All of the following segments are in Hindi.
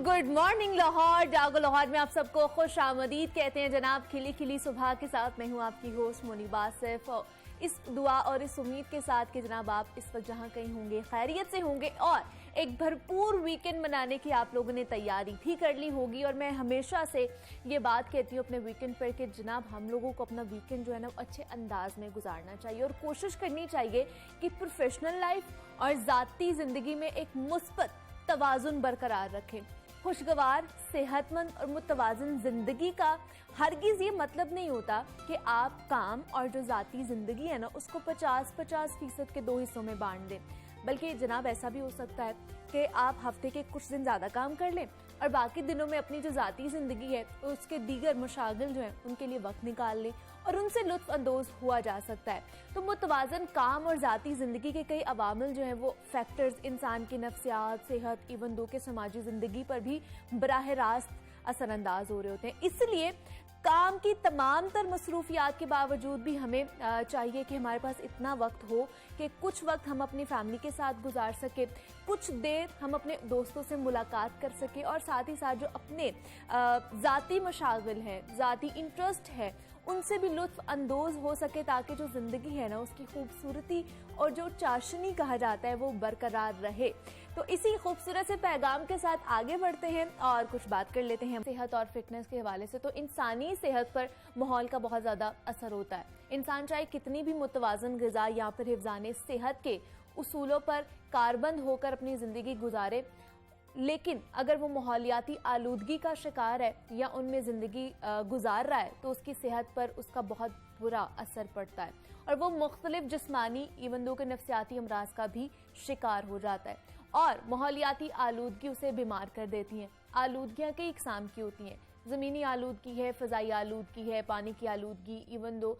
Good morning Lahore. जागो लाहौर में आप सबको खुश आमदीद कहते हैं जनाब। खिली खिली सुबह के साथ मैं हूं आपकी होस्ट मुनीबा सिर्फ इस दुआ और इस उम्मीद के साथ कि जनाब आप इस वक्त जहां कहीं होंगे खैरियत से होंगे और एक भरपूर वीकेंड मनाने की आप लोगों ने तैयारी भी कर ली होगी। और मैं हमेशा से ये बात कहती हूँ अपने वीकेंड पर कि जनाब हम लोगों को अपना वीकेंड जो है ना अच्छे अंदाज में गुजारना चाहिए और कोशिश करनी चाहिए कि प्रोफेशनल लाइफ और ज़ाती ज़िंदगी में एक मुस्बत तवाज़ुन बरकरार रखें। खुशगवार, सेहतमंद और मुतवाज़िन जिंदगी का हरगिज़ ये मतलब नहीं होता कि आप काम और जो ज़ाती ज़िंदगी है ना उसको 50-50% के दो हिस्सों में बांट दें, बल्कि जनाब ऐसा भी हो सकता है कि आप हफ्ते के कुछ दिन ज़्यादा काम कर लें और बाकी दिनों में अपनी जो ज़ाती ज़िंदगी है उसके दीगर मशागिल जो हैं उनके लिए वक्त निकाल लें और उनसे लुत्फ़ अंदोज़ हुआ जा सकता है। तो मुतवाज़न काम और ज़ाती ज़िंदगी के कई अवामिल जो हैं वो फैक्टर्स इंसान की नफ्सियात, सेहत, इवन दो के समाजी ज़िंदगी पर भी बराह रास्त असरअंदाज हो रहे होते हैं। इसलिए काम की तमाम तर मसरूफियात के बावजूद भी हमें चाहिए कि हमारे पास इतना वक्त हो कि कुछ वक्त हम अपनी फैमिली के साथ गुजार सके, कुछ देर हम अपने दोस्तों से मुलाकात कर सके और साथ ही साथ जो अपने ज़ाती मशागिल हैं, ज़ाती इंटरेस्ट है उनसे भी लुत्फ अंदोज हो सके ताकि जो ज़िंदगी है ना उसकी खूबसूरती और जो चाशनी कहा जाता है वो बरकरार रहे। तो इसी खूबसूरत से पैगाम के साथ आगे बढ़ते हैं और कुछ बात कर लेते हैं सेहत और फिटनेस के हवाले से। तो इंसानी सेहत पर माहौल का बहुत ज़्यादा असर होता है। इंसान चाहे कितनी भी मुतवाज़न ग़िज़ा या फिर हिफ़्ज़ाने सेहत के उसूलों पर कारबंद होकर अपनी ज़िंदगी गुजारे, लेकिन अगर वो माहौलियाती आलूदगी का शिकार है या उनमें ज़िंदगी गुजार रहा है तो उसकी सेहत पर उसका बहुत बुरा असर पड़ता है और वो मुख्तलिफ जिस्मानी इवन दो के नफ्सियाती अमराज का भी शिकार हो जाता है। और माहौलियाती आलूदगी उसे बीमार कर देती हैं। आलूदगियाँ कई इकसाम की होती हैं, ज़मीनी आलूदगी है, फ़ज़ाई आलूदगी है, पानी की आलूदगी, इवन दो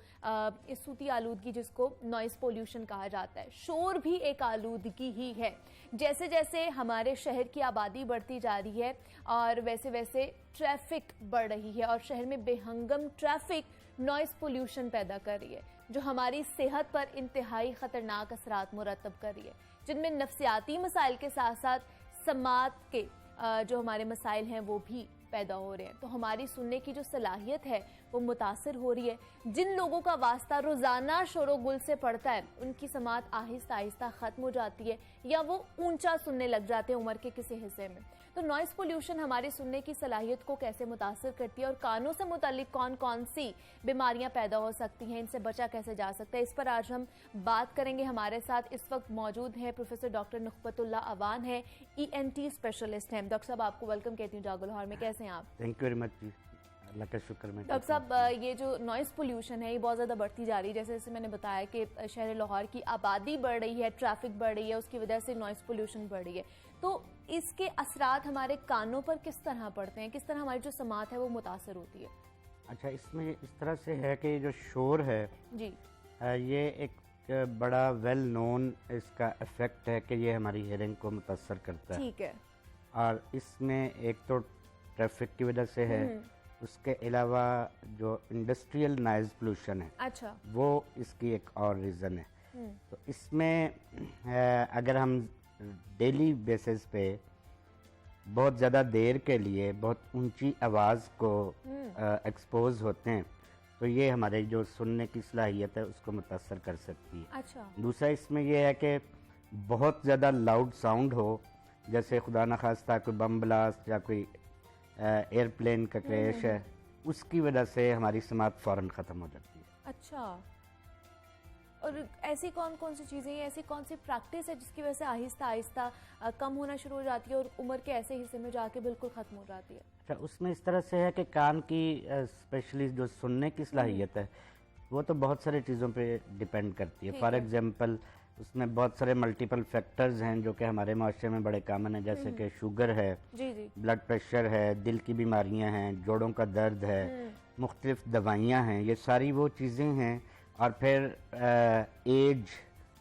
इस सूती आलूदगी जिसको नॉइज़ पोल्यूशन कहा जाता है। शोर भी एक आलूदगी ही है। जैसे जैसे हमारे शहर की आबादी बढ़ती जा रही है और वैसे वैसे ट्रैफिक बढ़ रही है और शहर में बेहंगम ट्रैफिक नॉइज़ पोल्यूशन पैदा कर रही है जो हमारी सेहत पर इंतहाई ख़तरनाक असरात मुरतब कर रही है, जिनमें नफ्सियाती मसाइल के साथ साथ समात के जो हमारे मसाइल हैं वो भी पैदा हो रहे हैं। तो हमारी सुनने की जो सलाहियत है वो मुतासर हो रही है। जिन लोगों का वास्ता रोज़ाना शोरो गुल से पड़ता है उनकी समात आहिस्ता आहिस्ता ख़त्म हो जाती है या वो ऊंचा सुनने लग जाते हैं उम्र के किसी हिस्से में। तो नॉइज़ पोल्यूशन हमारी सुनने की सलाहियत को कैसे मुतासर करती है और कानों से मुतालिक कौन कौन सी बीमारियां पैदा हो सकती हैं, इनसे बचा कैसे जा सकता है, इस पर आज हम बात करेंगे। हमारे साथ इस वक्त मौजूद हैं प्रोफेसर डॉक्टर नुखबतुल्लाह अवान है, ENT स्पेशलिस्ट हैं। डॉक्टर साहब आपको वेलकम कहती हूँ जागो लाहौर में, कैसे हैं आप? थैंक यू वेरी मच जी, अल्लाह का शुक्र। में डॉक्टर साहब ये जो नॉइज़ पोल्यूशन है ये बहुत ज़्यादा बढ़ती जा रही है। जैसे जैसे मैंने बताया कि शहर लाहौर की आबादी बढ़ रही है, ट्रैफिक बढ़ रही है, उसकी वजह से नॉइज़ पोल्यूशन बढ़ रही है। तो इसके असरात हमारे कानों पर किस तरह पड़ते हैं, किस तरह हमारी जो समात है वो मुतासर होती है? अच्छा, इसमें इस तरह से है कि जो शोर है जी, ये एक बड़ा वेल नोन इसका इफेक्ट है कि ये हमारी हियरिंग को मुतासर करता है। ठीक है। और इसमें एक तो ट्रैफिक की वजह से है, उसके अलावा जो इंडस्ट्रियल नॉइज़ पोल्यूशन है, अच्छा, वो इसकी एक और रीज़न है। तो इसमें अगर हम डेली बेसिस पे बहुत ज़्यादा देर के लिए बहुत ऊंची आवाज़ को एक्सपोज होते हैं तो ये हमारे जो सुनने की सलाहियत है उसको मुतासर कर सकती है। अच्छा। दूसरा इसमें यह है कि बहुत ज़्यादा लाउड साउंड हो, जैसे खुदा न खास्ता कोई बम ब्लास्ट या कोई एयरप्लेन का क्रैश है, उसकी वजह से हमारी समात फ़ौरन ख़त्म हो जाती है। अच्छा, और ऐसी कौन कौन सी चीज़ें, ऐसी कौन सी प्रैक्टिस है जिसकी वजह से आहिस्ता आहिस्ता कम होना शुरू हो जाती है और उम्र के ऐसे हिस्से में जाके बिल्कुल ख़त्म हो जाती है? अच्छा, उसमें इस तरह से है कि कान की स्पेशली जो सुनने की सलाहियत है वो तो बहुत सारी चीज़ों पे डिपेंड करती है। फॉर एग्जांपल उसमें बहुत सारे मल्टीपल फैक्टर्स हैं जो कि हमारे माशरे में बड़े कॉमन है, जैसे कि शुगर है, ब्लड प्रेशर है, दिल की बीमारियां हैं, जोड़ों का दर्द है, मुख्तलिफ दवाइयाँ हैं, ये सारी वो चीज़ें हैं। और फिर एज,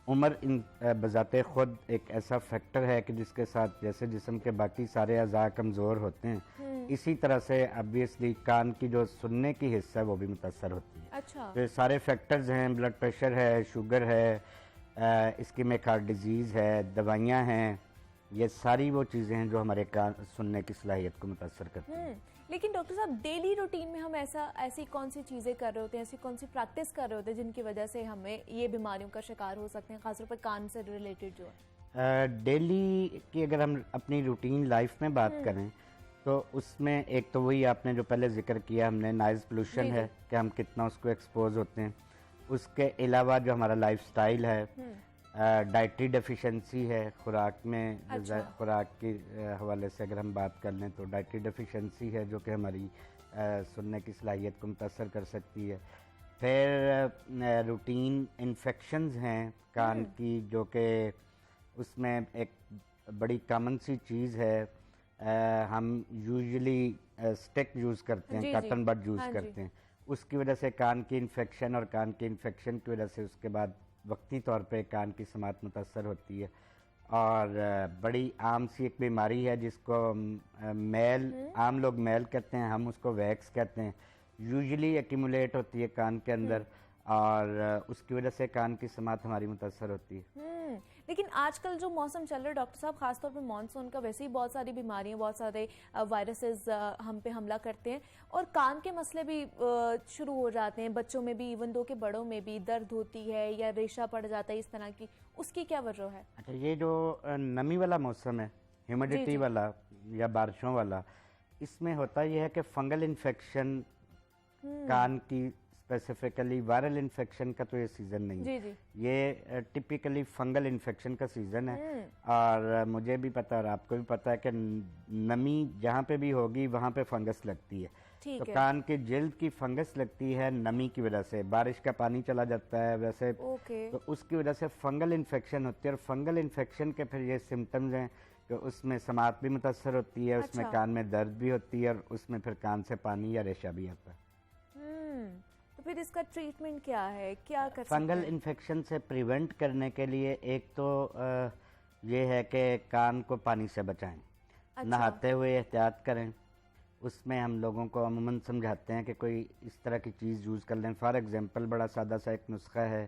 उम्र इन बजाते ख़ुद एक ऐसा फैक्टर है कि जिसके साथ जैसे जिस्म के बाकी सारे अज़ा कमज़ोर होते हैं, इसी तरह से ऑब्वियसली कान की जो सुनने की हिस्सा है वो भी मुतासर होती है। अच्छा। तो ये सारे फैक्टर्स हैं, ब्लड प्रेशर है, शुगर है, इसकी में हार्ट डिजीज़ है, दवाइयाँ हैं, ये सारी वो चीज़ें हैं जो हमारे कान सुनने की सलाहियत को मुतासर करती हैं। लेकिन डॉक्टर साहब डेली रूटीन में हम ऐसी कौन सी चीज़ें कर रहे होते हैं, ऐसी कौन सी प्रैक्टिस कर रहे होते हैं जिनकी वजह से हमें ये बीमारियों का शिकार हो सकते हैं, खासतौर पर कान से रिलेटेड जो है? डेली की अगर हम अपनी रूटीन लाइफ में बात करें तो उसमें एक तो वही आपने जो पहले जिक्र किया हमने, नॉइज़ पोल्यूशन है कि हम कितना उसको एक्सपोज होते हैं। उसके अलावा जो हमारा लाइफस्टाइल है, डाइटरी डेफिशिएंसी है, खुराक में खुराक के हवाले से अगर हम बात कर लें तो डाइटरी डेफिशिएंसी है जो कि हमारी सुनने की सलाहियत को मुतासर कर सकती है। फिर रूटीन इन्फेक्शंस हैं कान की, जो कि उसमें एक बड़ी कॉमन सी चीज़ है, हम यूजुअली स्टिक यूज़ करते हैं, कॉटन बड यूज़ करते हैं, उसकी वजह से कान की इन्फेक्शन, और कान की इन्फेक्शन की वजह से उसके बाद वक्ती तौर पे कान की समात मुतासर होती है। और बड़ी आम सी एक बीमारी है जिसको मैल, आम लोग मैल कहते हैं, हम उसको वैक्स कहते हैं, यूजुअली एक्यूमुलेट होती है कान के अंदर, और उसकी वजह से कान की समात हमारी मुतासर होती है। लेकिन आजकल जो मौसम चल रहा है डॉक्टर साहब, खासतौर पे मानसून का, वैसे ही बहुत सारी बीमारियां, बहुत सारे वायरसेस हम पे हमला करते हैं, और कान के मसले भी शुरू हो जाते हैं बच्चों में भी, इवन दो के बड़ों में भी दर्द होती है या रेशा पड़ जाता है इस तरह की, उसकी क्या वजह है? अच्छा, ये जो नमी वाला मौसम है, ह्यूमिडिटी वाला या बारिशों वाला, इसमें होता यह है कि फंगल इन्फेक्शन कान की, स्पेसिफिकली वायरल इन्फेक्शन का तो ये सीज़न नहीं है, ये टिपिकली फंगल इन्फेक्शन का सीज़न है। और मुझे भी पता है और आपको भी पता है कि नमी जहाँ पे भी होगी वहाँ पे फंगस लगती है। तो कान के जिल्द की फंगस लगती है नमी की वजह से, बारिश का पानी चला जाता है वैसे, तो उसकी वजह से फंगल इन्फेक्शन होती है। और फंगल इन्फेक्शन के फिर ये सिम्टम्स हैं कि उसमें समात भी मुतासर होती है, उसमें कान में दर्द भी होती है, और उसमें फिर कान से पानी या रेशा भी आता है। तो फिर इसका ट्रीटमेंट क्या है, क्या कर सकते हैं? फंगल इन्फेक्शन से प्रिवेंट करने के लिए एक तो ये है कि कान को पानी से बचाएं। नहाते हुए एहतियात करें। उसमें हम लोगों को अमूमन समझाते हैं कि कोई इस तरह की चीज़ यूज़ कर लें। फॉर एग्जांपल बड़ा सादा सा एक नुस्खा है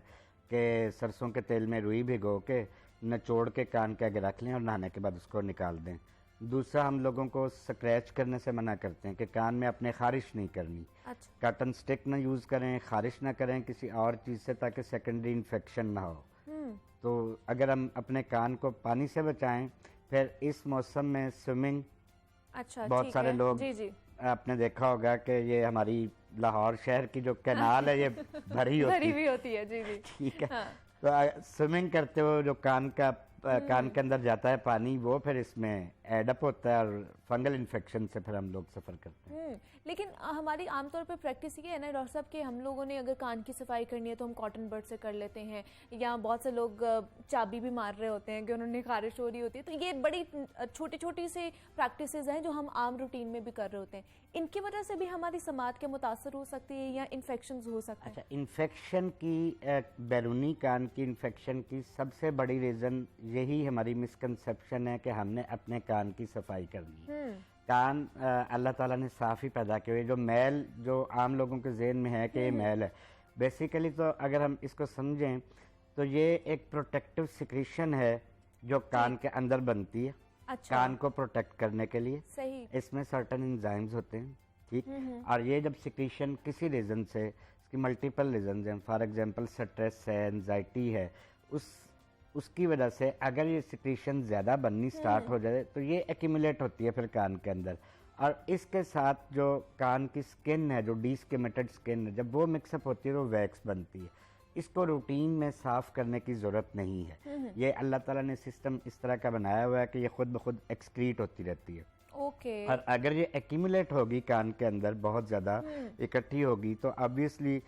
कि सरसों के तेल में रुई भिगो के निचोड़ के कान के आगे रख लें और नहाने के बाद उसको निकाल दें। दूसरा, हम लोगों को स्क्रैच करने से मना करते हैं कि कान में अपने खारिश नहीं करनी। कॉटन स्टिक ना यूज़ करें, खारिश ना करें किसी और चीज़ से, ताकि सेकेंडरी इन्फेक्शन ना हो। तो अगर हम अपने कान को पानी से बचाएं, फिर इस मौसम में स्विमिंग, बहुत सारे लोग आपने देखा होगा कि ये हमारी लाहौर शहर की जो कैनाल है ये भरी होती है। ठीक है, तो स्विमिंग करते हुए जो कान के अंदर जाता है पानी, वो फिर इसमें एडअप होता है और फंगल इन्फेक्शन से फिर हम लोग सफ़र करते हैं। लेकिन हमारी आमतौर पर प्रैक्टिस ये है ना डॉक्टर साहब कि हम लोगों ने अगर कान की सफाई करनी है तो हम कॉटन बड से कर लेते हैं, या बहुत से लोग चाबी भी मार रहे होते हैं कि उन्होंने खारिश हो रही होती है। तो ये बड़ी छोटी छोटी सी प्रैक्टिसेस हैं जो हम आम रूटीन में भी कर रहे होते हैं। इनकी वजह से भी हमारी समात के मुतासर हो सकती है या इन्फेक्शन हो सकता है? अच्छा, इन्फेक्शन की, बैरूनी कान की इन्फेक्शन की सबसे बड़ी रीज़न यही हमारी मिसकंसेप्शन है कि हमने अपने कान की सफाई करनी है। कान अल्लाह ताला ने साफ़ ही पैदा किए हुए, जो मैल जो आम लोगों के ज़हन में है कि ये मैल है, बेसिकली तो अगर हम इसको समझें तो ये एक प्रोटेक्टिव सिक्रीशन है जो कान के अंदर बनती है। कान को प्रोटेक्ट करने के लिए इसमें सर्टन एंजाइम्स होते हैं, ठीक। और ये जब सिक्रीशन किसी रीज़न से, इसकी मल्टीपल रीज़न हैं, फॉर एग्जांपल स्ट्रेस है, एंजाइटी है, उसकी वजह से अगर ये सिक्रीशन ज़्यादा बननी स्टार्ट हो जाए तो ये एक्यूमुलेट होती है फिर कान के अंदर। और इसके साथ जो कान की स्किन है, जो डीस्केमेटेड स्किन है, जब वो मिक्सअप होती है तो वैक्स बनती है। इसको रूटीन में साफ़ करने की ज़रूरत नहीं है। ये अल्लाह ताला ने सिस्टम इस तरह का बनाया हुआ है कि ये खुद ब खुद एक्सक्रीट होती रहती है। और अगर ये एक्यूमुलेट होगी कान के अंदर, बहुत ज़्यादा इकट्ठी होगी, तो ऑब्वियसली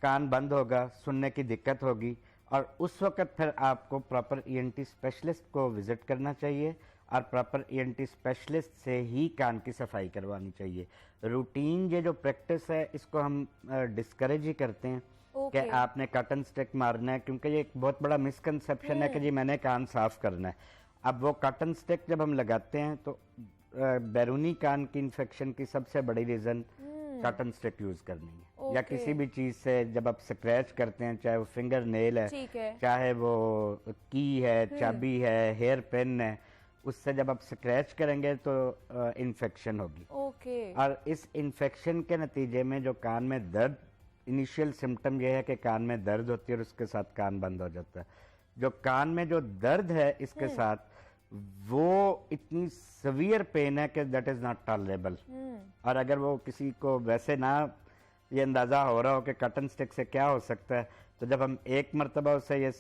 कान बंद होगा, सुनने की दिक्कत होगी, और उस वक्त फिर आपको प्रॉपर ईएनटी स्पेशलिस्ट को विज़िट करना चाहिए और प्रॉपर ईएनटी स्पेशलिस्ट से ही कान की सफाई करवानी चाहिए। रूटीन ये जो प्रैक्टिस है इसको हम डिस्करेज ही करते हैं कि आपने कॉटन स्टिक मारना है, क्योंकि ये एक बहुत बड़ा मिसकंसेप्शन है कि जी मैंने कान साफ करना है। अब वो कॉटन स्टिक जब हम लगाते हैं तो बैरूनी कान की इन्फेक्शन की सबसे बड़ी रीज़न कॉटन स्टिक यूज करनी है। या किसी भी चीज से जब आप स्क्रैच करते हैं, चाहे वो फिंगर नेल है, चाहे वो की है, चाबी है, हेयर पेन है, उससे जब आप स्क्रैच करेंगे तो इन्फेक्शन होगी। और इस इन्फेक्शन के नतीजे में जो कान में दर्द, इनिशियल सिम्टम ये है कि कान में दर्द होती है और उसके साथ कान बंद हो जाता है। जो कान में जो दर्द है इसके साथ वो इतनी सवियर पेन है कि दैट इज नॉट टॉलरेबल। और अगर वो किसी को वैसे ना ये अंदाजा हो रहा हो कि कॉटन स्टिक से क्या हो सकता है, तो जब हम एक मरतबा उससे ये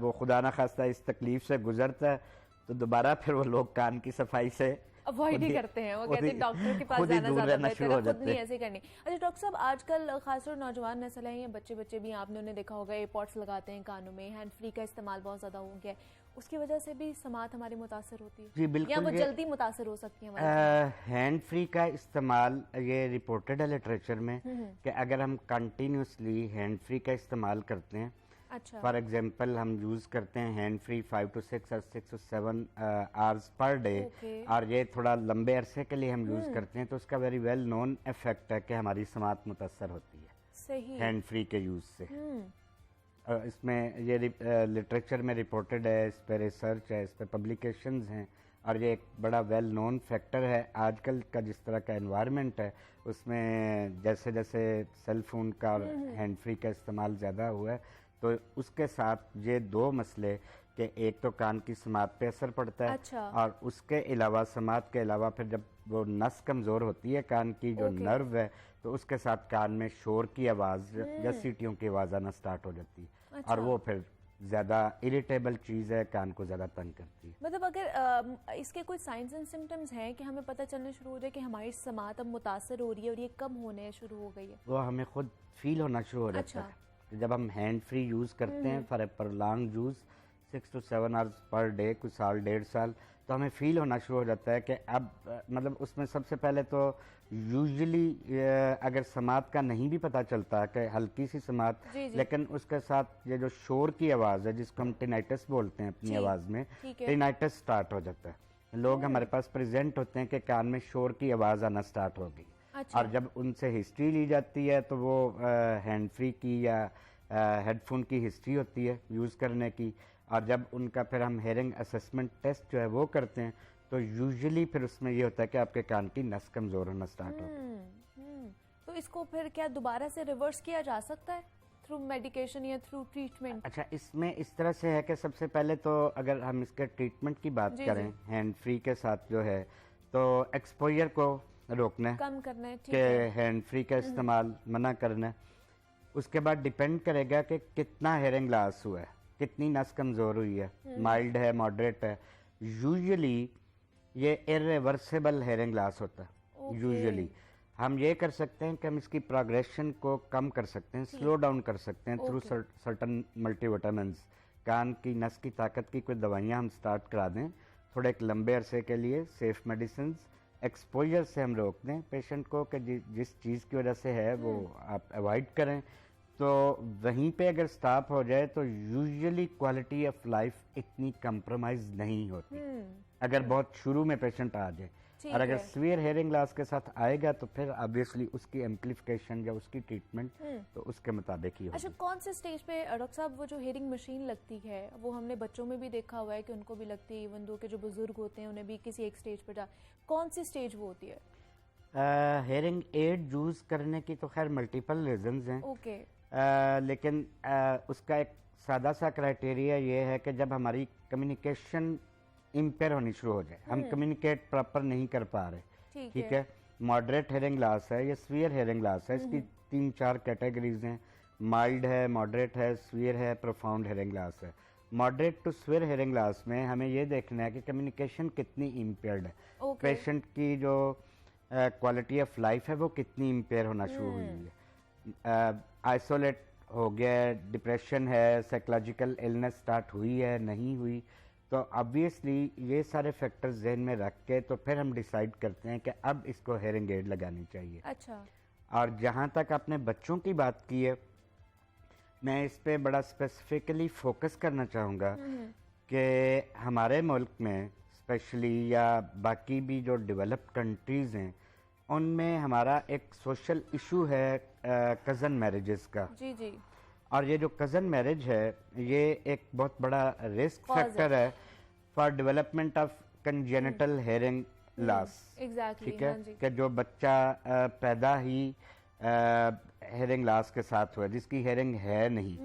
वो खुदा ना खास्ता इस तकलीफ से गुजरता है तो दोबारा फिर वो लोग कान की सफाई से अवॉइड ही करते हैं। वो कहते हैं डॉक्टर के पास जाना ज्यादा बेहतर है, खुद नहीं ऐसे करनी। अच्छा डॉक्टर साहब, आजकल खासतौर नौजवान नस्ल है या बच्चे भी, आपने उन्हें देखा होगा एयरपॉड्स लगाते हैं कानों में, हैंड फ्री का इस्तेमाल बहुत ज्यादा हो गया है, उसकी वजह से भी समात हमारी मुतासर होती है? जी बिल्कुल, या वो जल्दी मुतासर हो सकती है? हैंड फ्री का इस्तेमाल ये रिपोर्टेड है लिटरेचर में कि अगर हम कंटिन्यूसली हैंड फ्री का इस्तेमाल करते हैं, अच्छा, फॉर एग्जाम्पल हम यूज करते हैं हैंड फ्री 5 to 6 और 6 to 7 आवर्स पर डे, और ये थोड़ा लंबे अरसे के लिए हम यूज करते हैं, तो उसका वेरी वेल नोन इफेक्ट है कि हमारी समात मुतासर होती है सही हैंड फ्री के यूज से। इसमें ये लिटरेचर में रिपोर्टेड है, इस पर रिसर्च है, इस पर पब्लिकेशंस हैं, और ये एक बड़ा वेल नोन फैक्टर है। आजकल का जिस तरह का एनवायरनमेंट है उसमें जैसे जैसे सेल फोन का और हैंड फ्री का इस्तेमाल ज़्यादा हुआ है, तो उसके साथ ये दो मसले कि एक तो कान की समात पे असर पड़ता है, अच्छा, और उसके अलावा समात के अलावा फिर जब वो नस कमज़ोर होती है कान की, जो नर्व है, तो उसके साथ कान में शोर की आवाज़ या सीटियों की आवाज़ आना स्टार्ट हो जाती है। अच्छा। और वो फिर ज़्यादा इरिटेबल चीज़ है, कान को ज़्यादा तंग करती है। मतलब अगर इसके कोई साइंस एंड सिम्टम्स हैं कि हमें पता चलना शुरू हो जाए कि हमारी समात अब मुतासर हो रही है और ये कम होने शुरू हो गई है? वो हमें खुद फील होना शुरू हो जाता है कि जब हम हैंड फ्री यूज़ करते हैं for a prong use 6 to 7 hours per day, कुछ साल 1.5 साल, तो हमें फील होना शुरू हो जाता है कि अब मतलब उसमें सबसे पहले तो यूजुअली अगर समात का नहीं भी पता चलता कि हल्की सी समात, लेकिन उसके साथ ये जो शोर की आवाज़ है जिसको हम टिनाइटस बोलते हैं अपनी आवाज़ में, टिनाइटस स्टार्ट हो जाता है। लोग हमारे पास प्रेजेंट होते हैं कि कान में शोर की आवाज़ आना स्टार्ट हो गई। अच्छा। और जब उनसे हिस्ट्री ली जाती है तो वो हैंड फ्री की या हेडफोन की हिस्ट्री होती है यूज़ करने की, और जब उनका फिर हम हेयरिंग असेसमेंट टेस्ट जो है वो करते हैं तो यूजुअली फिर उसमें ये होता है कि आपके कान की नस कमज़ोर होना स्टार्ट होती है। तो इसको फिर क्या दोबारा से रिवर्स किया जा सकता है थ्रू मेडिकेशन या थ्रू ट्रीटमेंट? अच्छा, इसमें इस तरह से है कि सबसे पहले तो अगर हम इसके ट्रीटमेंट की बात करें हैंड फ्री के साथ जो है, तो एक्सपोजर को रोकना है, कम करना है, कि हैंड फ्री का इस्तेमाल मना करना है। उसके बाद डिपेंड करेगा कि कितना हेयरिंग लॉस हुआ है, कितनी नस कमज़ोर हुई है, माइल्ड है, मॉडरेट है। यूजुअली ये इरिवर्सिबल हेयरिंग लॉस होता है। यूजुअली हम ये कर सकते हैं कि हम इसकी प्रोग्रेशन को कम कर सकते हैं, स्लो डाउन कर सकते हैं थ्रू सर्टन मल्टीविटामिन्स। कान की नस की ताकत की कोई दवाइयाँ हम स्टार्ट करा दें थोड़े एक लंबे अरसे के लिए, सेफ मेडिसिन। एक्सपोजर से हम रोक दें पेशेंट को कि जिस चीज़ की वजह से है वो आप अवॉइड करें, तो वहीं पे अगर स्टॉप हो जाए तो यूजुअली क्वालिटी ऑफ लाइफ इतनी कंप्रोमाइज नहीं होती अगर बहुत शुरू में पेशेंट आ जाए। और अगर सीवियर हेयरिंग लॉस के साथ आएगा तो फिर ऑब्वियसली उसकी एम्प्लीफिकेशन या उसकी ट्रीटमेंट तो उसके मुताबिक ही होगी। अच्छा, कौन से स्टेज पे डॉक्टर साहब वो जो हेयरिंग मशीन लगती है वो हमने बच्चों में भी देखा हुआ है कि उनको भी लगती है, इवन दो के जो बुजुर्ग होते हैं उन्हें भी किसी एक स्टेज पर जा, कौन सी स्टेज वो होती है? हेयरिंग एड यूज करने की तो खैर मल्टीपल रीजंस हैं। ओके। लेकिन उसका एक सादा सा क्राइटेरिया ये है कि जब हमारी कम्युनिकेशन इम्पेयर होनी शुरू हो जाए, हम कम्युनिकेट प्रॉपर नहीं कर पा रहे, ठीक है, मॉडरेट हेयरिंग लॉस है या सीवियर हेयरिंग लॉस है, इसकी 3-4 कैटेगरीज हैं, माइल्ड है, मॉडरेट है, सीवियर है, प्रोफाउंड हेयरिंग लॉस है। Moderate to severe hearing loss में हमें ये देखना है कि कम्युनिकेशन कितनी इम्पेयर्ड है, पेशेंट की जो क्वालिटी ऑफ लाइफ है वो कितनी इम्पेयर होना शुरू हुई है, आइसोलेट हो गया, डिप्रेशन है, साइकोलॉजिकल इलनेस स्टार्ट हुई है, नहीं हुई, तो ऑब्वियसली ये सारे फैक्टर्स जहन में रख के तो फिर हम डिसाइड करते हैं कि अब इसको हेयरिंग एड लगानी चाहिए। अच्छा। और जहाँ तक आपने बच्चों की बात की है, मैं इस पे बड़ा स्पेसिफिकली फोकस करना चाहूँगा कि हमारे मुल्क में स्पेशली या बाकी भी जो डेवलप्ड कंट्रीज़ हैं, उनमें हमारा एक सोशल इशू है कज़न मैरिजेस का। जी जी। और ये जो कज़न मैरिज है ये एक बहुत बड़ा रिस्क फैक्टर है for development of congenital hearing loss. Exactly, ठीक है कि जो बच्चा पैदा ही हेयरिंग लॉस के साथ हुआ, जिसकी हेयरिंग है नहीं,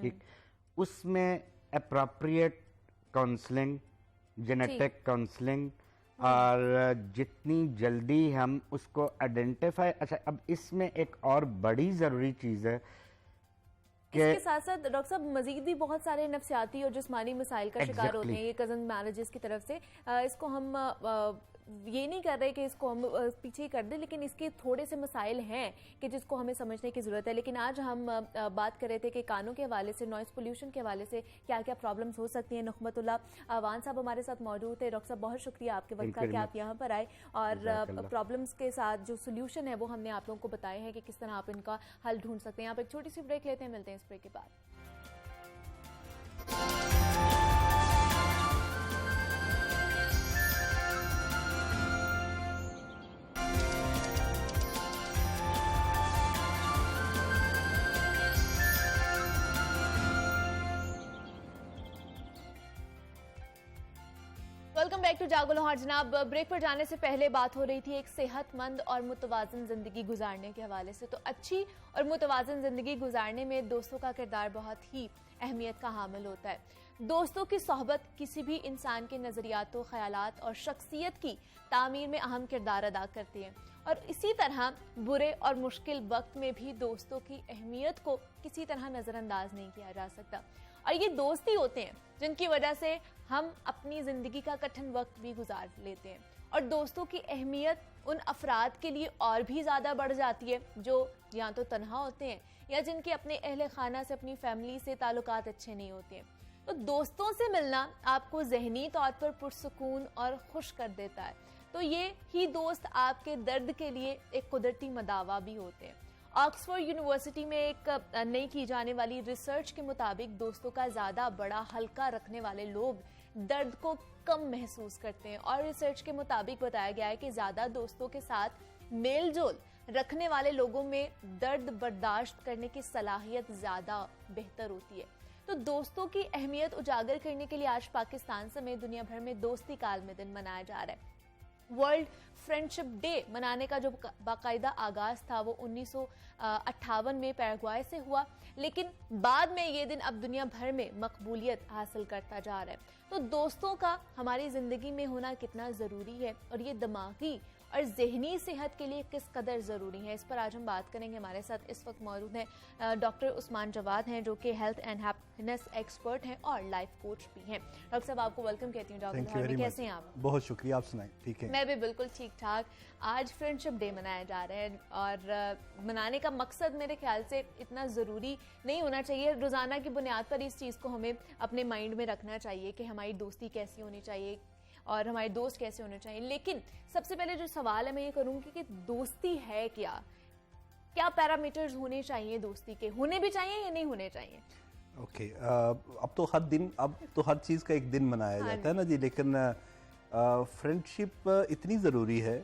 ठीक, उसमें अप्रोप्रिएट काउंसलिंग, जेनेटिक काउंसलिंग, और जितनी जल्दी हम उसको आइडेंटिफाई। अच्छा, अब इसमें एक और बड़ी ज़रूरी चीज़ है कि इसके साथ साथ डॉक्टर साहब मजीद भी बहुत सारे नफ्सियाती और जिस्मानी मसाइल का शिकार होते हैं ये कज़न मैरिजेस की तरफ से। इसको हम ये नहीं कर रहे कि इसको हम पीछे ही कर दें, लेकिन इसके थोड़े से मसाइल हैं कि जिसको हमें समझने की ज़रूरत है। लेकिन आज हम बात कर रहे थे कि कानों के हवाले से, नॉइज़ पोल्यूशन के हवाले से क्या क्या प्रॉब्लम्स हो सकती हैं। नखमतुल्लाह अवान साहब हमारे साथ मौजूद थे। डॉक्टर साहब बहुत शुक्रिया आपके वक्त का कि आप यहाँ पर आए और प्रॉब्लम्स के साथ जो सोल्यूशन है वो हमने आप लोगों को बताए हैं कि किस तरह आप इनका हल ढूंढ सकते हैं। आप एक छोटी सी ब्रेक लेते हैं, मिलते हैं इस ब्रेक के बाद। वेलकम बैक टू जागो लाहौर। जनाब, ब्रेक पर जाने से पहले बात हो रही थी एक सेहतमंद और मुतवाज़िन ज़िंदगी गुजारने के हवाले से। तो अच्छी और मुतवाज़िन ज़िंदगी गुजारने में दोस्तों का किरदार बहुत ही अहमियत का हामिल होता है। दोस्तों की सोहबत किसी भी इंसान के नज़रियातों, ख़यालात और शख्सियत की तामीर में अहम किरदार अदा करती हैं। और इसी तरह बुरे और मुश्किल वक्त में भी दोस्तों की अहमियत को किसी तरह नज़रअंदाज नहीं किया जा सकता। और ये दोस्त ही होते हैं जिनकी वजह से हम अपनी ज़िंदगी का कठिन वक्त भी गुजार लेते हैं। और दोस्तों की अहमियत उन अफराद के लिए और भी ज़्यादा बढ़ जाती है जो या तो तन्हा होते हैं या जिनके अपने अहले खाना से, अपनी फैमिली से ताल्लुकात अच्छे नहीं होते हैं। तो दोस्तों से मिलना आपको ज़हनी तौर पर पुरसुकून और खुश कर देता है। तो ये ही दोस्त आपके दर्द के लिए एक कुदरती मदावा भी होते हैं। ऑक्सफोर्ड यूनिवर्सिटी में एक नई की जाने वाली रिसर्च के मुताबिक दोस्तों का ज़्यादा बड़ा हल्का रखने वाले लोग दर्द को कम महसूस करते हैं। और रिसर्च के मुताबिक बताया गया है कि ज़्यादा दोस्तों के साथ मेल जोल रखने वाले लोगों में दर्द बर्दाश्त करने की सलाहियत ज़्यादा बेहतर होती है। तो दोस्तों की अहमियत उजागर करने के लिए आज पाकिस्तान समेत दुनिया भर में दोस्ती का आलमी दिन मनाया जा रहा है। वर्ल्ड फ्रेंडशिप डे मनाने का जो बाकायदा आगाज था वो 1958 में पैराग्वाय से हुआ, लेकिन बाद में ये दिन अब दुनिया भर में मकबूलियत हासिल करता जा रहा है। तो दोस्तों का हमारी ज़िंदगी में होना कितना ज़रूरी है और ये दिमागी और ज़हनी सेहत के लिए किस कदर ज़रूरी है, इस पर आज हम बात करेंगे। हमारे साथ इस वक्त मौजूद हैं डॉक्टर उस्मान जवाद हैं जो कि हेल्थ एंड हैप्पीनेस एक्सपर्ट हैं और लाइफ कोच भी हैं। डॉक्टर साहब आपको वेलकम कहती हूँ। डॉक्टर कैसे हैं आप? बहुत शुक्रिया, आप सुनाएं। ठीक है, मैं भी बिल्कुल ठीक ठाक। आज फ्रेंडशिप डे मनाया जा रहा है और मनाने का मकसद मेरे ख्याल से इतना ज़रूरी नहीं होना चाहिए। रोज़ाना की बुनियाद पर इस चीज़ को हमें अपने माइंड में रखना चाहिए कि हमारी दोस्ती कैसी होनी चाहिए और हमारे दोस्त कैसे होने चाहिए। लेकिन सबसे पहले जो सवाल है मैं ये करूँगी कि दोस्ती है क्या? क्या पैरामीटर्स होने चाहिए दोस्ती के? होने भी चाहिए या नहीं होने चाहिए? ओके, अब तो हर चीज़ का एक दिन मनाया जाता है ना जी, लेकिन फ्रेंडशिप इतनी ज़रूरी है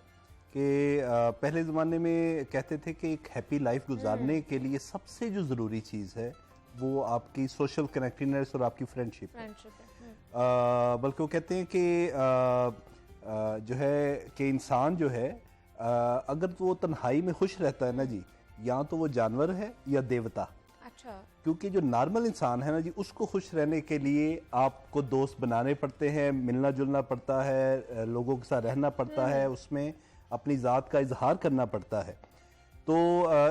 कि पहले ज़माने में कहते थे कि एक हैप्पी लाइफ गुजारने के लिए सबसे जो ज़रूरी चीज़ है वो आपकी सोशल कनेक्टेडनेस और आपकी फ्रेंडशिप है। बल्कि वो कहते हैं कि जो है कि इंसान जो है अगर वो तन्हाई में खुश रहता है ना जी, या तो वो जानवर है या देवता। अच्छा। क्योंकि जो नॉर्मल इंसान है ना जी, उसको खुश रहने के लिए आपको दोस्त बनाने पड़ते हैं, मिलना जुलना पड़ता है, लोगों के साथ रहना पड़ता है, उसमें अपनी ज़ात का इजहार करना पड़ता है। तो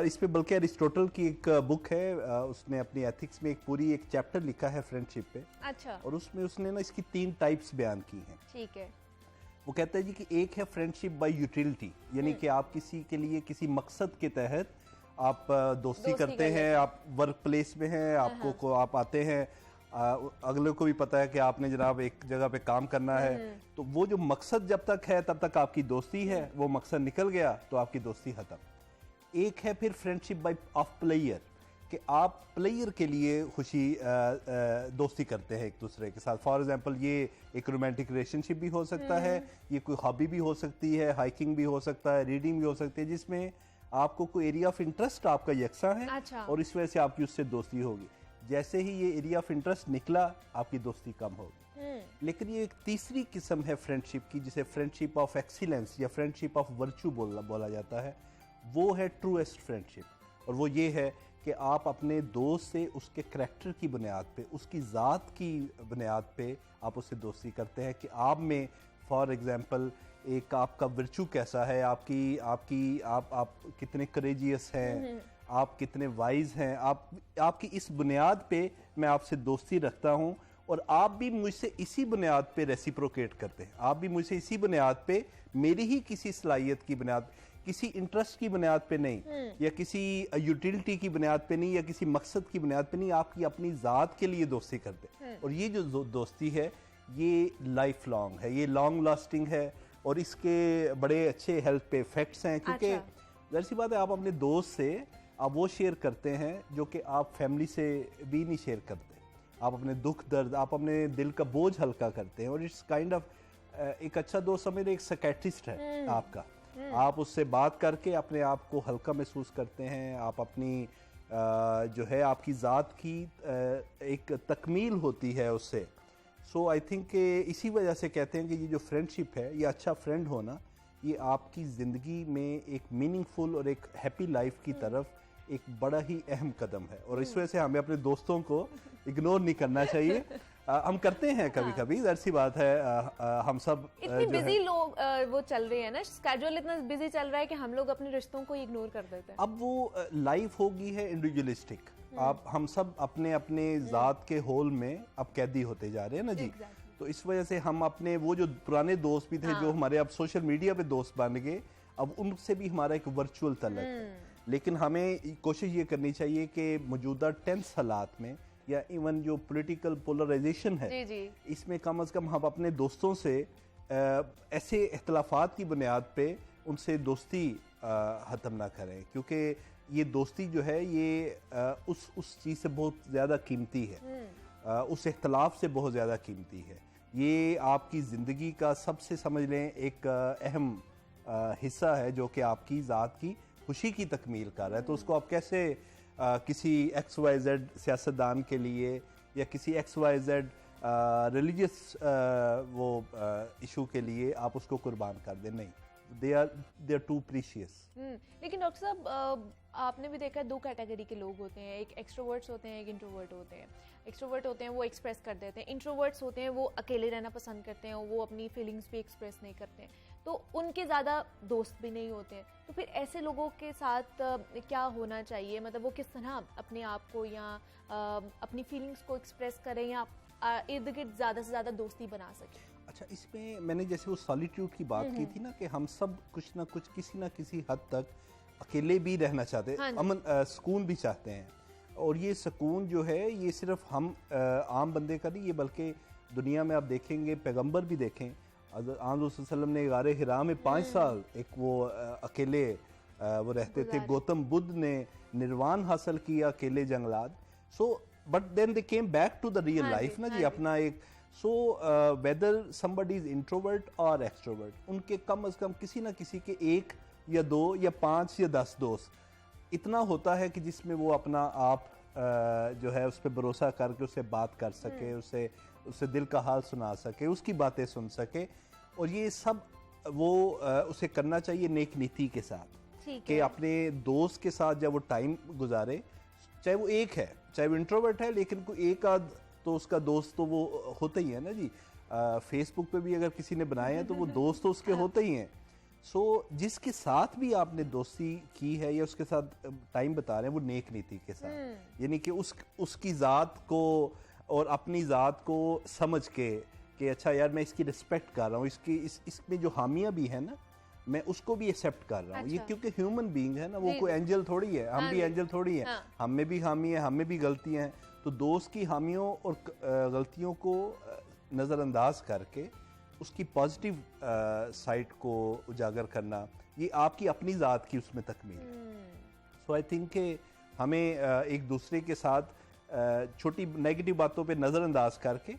इस पे बल्कि अरिस्टोटल की एक बुक है, उसने अपनी एथिक्स में एक चैप्टर लिखा है फ्रेंडशिप पे। अच्छा। और उसमें उसने ना इसकी 3 टाइप्स बयान की हैं। ठीक है। वो कहता है जी कि एक है फ्रेंडशिप बाय यूटिलिटी, यानी कि आप किसी के लिए किसी मकसद के तहत आप दोस्ती करते हैं, आप वर्क प्लेस में हैं, आपको आप आते हैं, अगले को भी पता है कि आपने जनाब एक जगह पे काम करना है, तो वो जो मकसद जब तक है तब तक आपकी दोस्ती है, वो मकसद निकल गया तो आपकी दोस्ती खत्म। एक है फिर फ्रेंडशिप बाय ऑफ प्लेयर, कि आप प्लेयर के लिए खुशी दोस्ती करते हैं एक दूसरे के साथ। फॉर एग्जांपल ये एक रोमांटिक रिलेशनशिप भी हो सकता है, ये कोई हॉबी भी हो सकती है, हाइकिंग भी हो सकता है, रीडिंग भी हो सकती है, जिसमें आपको कोई एरिया ऑफ इंटरेस्ट आपका यकसा है। अच्छा। और इस वजह से आपकी उससे दोस्ती होगी। जैसे ही ये एरिया ऑफ इंटरेस्ट निकला, आपकी दोस्ती कम होगी। लेकिन ये एक तीसरी किस्म है फ्रेंडशिप की, जिसे फ्रेंडशिप ऑफ एक्सीलेंस या फ्रेंडशिप ऑफ वर्च्यू बोला जाता है। वो है ट्रूएस्ट फ्रेंडशिप, और वो ये है कि आप अपने दोस्त से उसके करैक्टर की बुनियाद पे, उसकी ज़ात की बुनियाद पे आप उससे दोस्ती करते हैं कि आप में फॉर एग्जांपल एक आपका वर्च्यू कैसा है, आप कितने करेजियस हैं, आप कितने वाइज हैं, आपकी इस बुनियाद पे मैं आपसे दोस्ती रखता हूं, और आप भी मुझसे इसी बुनियाद पे रेसिप्रोकेट करते हैं। आप भी मुझसे इसी बुनियाद पे, मेरी ही किसी सलाहियत की बुनियाद, किसी इंटरेस्ट की बुनियाद पे नहीं, या किसी यूटिलिटी की बुनियाद पे नहीं, या किसी मकसद की बुनियाद पे नहीं, आपकी अपनी ज़ात के लिए दोस्ती करते हैं। और ये जो दोस्ती है ये लाइफ लॉन्ग है, ये लॉन्ग लास्टिंग है, और इसके बड़े अच्छे हेल्थ पे इफेक्ट्स हैं। क्योंकि जाहिर सी बात है, आप अपने दोस्त से आप वो शेयर करते हैं जो कि आप फैमिली से भी नहीं शेयर करते। आप अपने दुख दर्द, आप अपने दिल का बोझ हल्का करते हैं। और इट्स काइंड ऑफ एक अच्छा दोस्त समझ, एक साइकियाट्रिस्ट है आपका। आप उससे बात करके अपने आप को हल्का महसूस करते हैं। आप अपनी जो है आपकी ज़ात की एक तकमील होती है उससे। सो आई थिंक इसी वजह से कहते हैं कि ये जो फ्रेंडशिप है, ये अच्छा फ्रेंड होना, ये आपकी ज़िंदगी में एक मीनिंगफुल और एक हैप्पी लाइफ की तरफ एक बड़ा ही अहम कदम है। और इस वजह से हमें अपने दोस्तों को इग्नोर नहीं करना चाहिए। हम करते हैं कभी कभी, जाहिर सी बात है। हम सब इतनी बिजी लोग वो चल रहे हैं ना, स्केड्यूल इतना बिजी चल रहा है कि हम लोग अपने रिश्तों को इग्नोर कर देते हैं। अब वो लाइफ होगी है इंडिविजुअलिस्टिक। हम सब अपने अपने ज़ात के होल में अब कैदी होते जा रहे हैं ना जी। तो इस वजह से हम अपने वो जो पुराने दोस्त भी थे, जो हमारे अब सोशल मीडिया पे दोस्त बन गए, अब उनसे भी हमारा एक वर्चुअल तल्लुक है। लेकिन हमें कोशिश ये करनी चाहिए कि मौजूदा टेंस हालात में, या इवन जो पॉलिटिकल पोलराइजेशन है, इसमें कम से कम हम अपने दोस्तों से ऐसे इख्तलाफात की बुनियाद पे उनसे दोस्ती ख़त्म ना करें। क्योंकि ये दोस्ती जो है ये उस चीज़ से बहुत ज़्यादा कीमती है, उस इख्तलाफ से बहुत ज़्यादा कीमती है। ये आपकी ज़िंदगी का सबसे समझ लें एक अहम हिस्सा है, जो कि आपकी ज़ात की खुशी की तकमील कर रहा है। तो उसको आप कैसे किसी XYZ सियासतदान के लिए, या किसी XYZ रिलीजियस वो इशू के लिए आप उसको कुर्बान कर दें? नहीं, दे आर टू प्रीशियस। लेकिन डॉक्टर साहब, आपने भी देखा है दो कैटेगरी के लोग होते हैं, एक एक्सट्रोवर्ट्स होते हैं, एक इंट्रोवर्ट होते हैं। एक्सट्रोवर्ट होते हैं वो एक्सप्रेस कर देते हैं, इंट्रोवर्ट्स होते हैं वो अकेले रहना पसंद करते हैं, वो अपनी फीलिंग्स भी एक्सप्रेस नहीं करते हैं, तो उनके ज़्यादा दोस्त भी नहीं होते हैं। तो फिर ऐसे लोगों के साथ क्या होना चाहिए? मतलब वो किस तरह अपने आप को या अपनी फीलिंग्स को एक्सप्रेस करें, या इर्द गिर्द ज़्यादा से ज़्यादा दोस्ती बना सकें? अच्छा, इसमें मैंने जैसे वो सॉलिट्यूड की बात की थी ना, कि हम सब कुछ ना कुछ किसी ना किसी हद तक अकेले भी रहना चाहते हैं, अमन सुकून भी चाहते हैं। और ये सुकून जो है, ये सिर्फ हम आम बंदे का नहीं, ये बल्कि दुनिया में आप देखेंगे, पैगंबर भी देखें, आज़म ने गारे हिरा में 5 साल एक वो अकेले वो रहते थे। गौतम बुद्ध ने निर्वाण हासिल किया अकेले जंगलात। So but then they came back to the real life ना जी, अपना एक। So whether somebody is introvert और एक्सट्रोवर्ट, उनके कम से कम किसी ना किसी के 1 या 2 या 5 या 10 दोस्त इतना होता है कि जिसमें वो अपना आप जो है उस पर भरोसा करके उससे बात कर सके, उससे दिल का हाल सुना सके, उसकी बातें सुन सके। और ये सब वो उसे करना चाहिए नेक नीति के साथ, कि अपने दोस्त के साथ जब वो टाइम गुजारे, चाहे वो एक है, चाहे वो इंट्रोवर्ट है, लेकिन कोई एक आध तो उसका दोस्त तो वो होता ही है ना जी। फेसबुक पे भी अगर किसी ने बनाए हैं तो वो दोस्त तो उसके होते ही हैं। सो जिसके साथ भी आपने दोस्ती की है या उसके साथ टाइम बता रहे हैं, वो नेक नीति के साथ, यानी कि उसकी ज़ात को और अपनी ज़ात को समझ के कि अच्छा यार मैं इसकी रिस्पेक्ट कर रहा हूँ, इसमें जो हामियाँ भी है ना, मैं उसको भी एक्सेप्ट कर रहा हूँ। अच्छा। ये क्योंकि ह्यूमन बीइंग है ना, वो कोई एंजल थोड़ी है, हम भी एंजल थोड़ी है। हम में भी हामी है, हम में भी गलतियाँ हैं। तो दोस्त की हामियों और गलतियों को नज़रअंदाज करके उसकी पॉजिटिव साइड को उजागर करना, ये आपकी अपनी ज़ात की उसमें तकमील है। सो आई थिंक हमें एक दूसरे के साथ छोटी नेगेटिव बातों पे नज़रअंदाज करके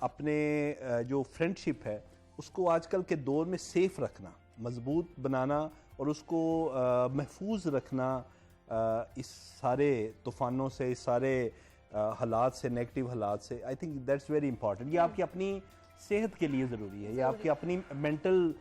अपने जो फ्रेंडशिप है उसको आजकल के दौर में सेफ रखना, मजबूत बनाना और उसको महफूज रखना इस सारे तूफ़ानों से, इस सारे हालात से, नेगेटिव हालात से। I think that's very important. ये आपकी अपनी सेहत के लिए ज़रूरी है, ये आपकी अपनी मेंटल